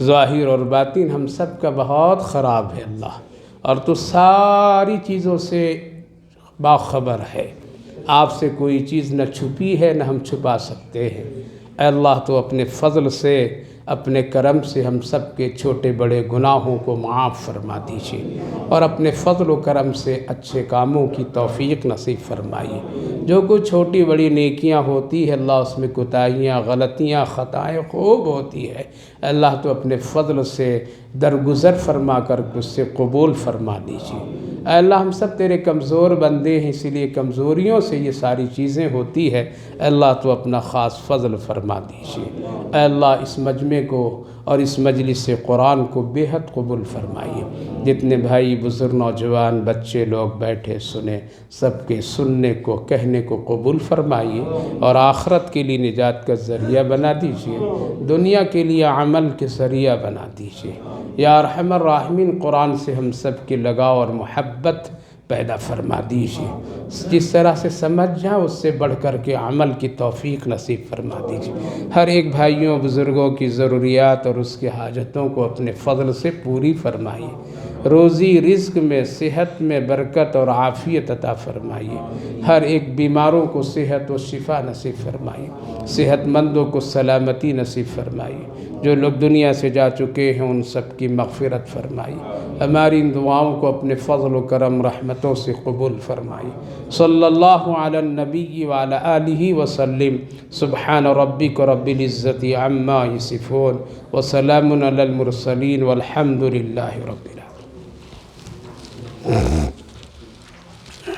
ظاہر اور باطن ہم سب کا بہت خراب ہے اللہ، اور تو ساری چیزوں سے باخبر ہے۔ آپ سے کوئی چیز نہ چھپی ہے نہ ہم چھپا سکتے ہیں۔ اے اللہ تو اپنے فضل سے، اپنے کرم سے ہم سب کے چھوٹے بڑے گناہوں کو معاف فرما دیجیے، اور اپنے فضل و کرم سے اچھے کاموں کی توفیق نصیب فرمائیے۔ جو کوئی چھوٹی بڑی نیکیاں ہوتی ہے اللہ، اس میں کوتاہیاں، غلطیاں، خطائیں خوب ہوتی ہے، اللہ تو اپنے فضل سے درگزر فرما کر اس سے قبول فرما دیجیے۔ اے اللہ ہم سب تیرے کمزور بندے ہیں، اسی لیے کمزوریوں سے یہ ساری چیزیں ہوتی ہے، اے اللہ تو اپنا خاص فضل فرما دیجیے۔ اے اللہ اس مجمع کو اور اس مجلس قرآن کو بے حد قبول فرمائیے۔ جتنے بھائی بزرگ نوجوان بچے لوگ بیٹھے سنے، سب کے سننے کو کہنے کو قبول فرمائیے، اور آخرت کے لیے نجات کا ذریعہ بنا دیجیے، دنیا کے لیے عمل کے ذریعہ بنا دیجیے۔ یا ارحم الراحمین، قرآن سے ہم سب کی لگاؤ اور محبت پیدا فرما دیجیے، جس طرح سے سمجھ جائیں اس سے بڑھ کر کے عمل کی توفیق نصیب فرما دیجیے۔ ہر ایک بھائیوں بزرگوں کی ضروریات اور اس کی حاجتوں کو اپنے فضل سے پوری فرمائیے، روزی رزق میں، صحت میں برکت اور عافیت عطا فرمائیے، ہر ایک بیماروں کو صحت و شفا نصیب فرمائیے، صحت مندوں کو سلامتی نصیب فرمائیے، جو لوگ دنیا سے جا چکے ہیں ان سب کی مغفرت فرمائیے، ہماری ان دعاؤں کو اپنے فضل و کرم رحمتوں سے قبول فرمائیے۔ صلی اللہ علی النبی وعلی آلہ وسلم۔ سبحان ربک رب العزت عما یصفون، وسلام علی المرسلین، والحمد للہ رب العالمین۔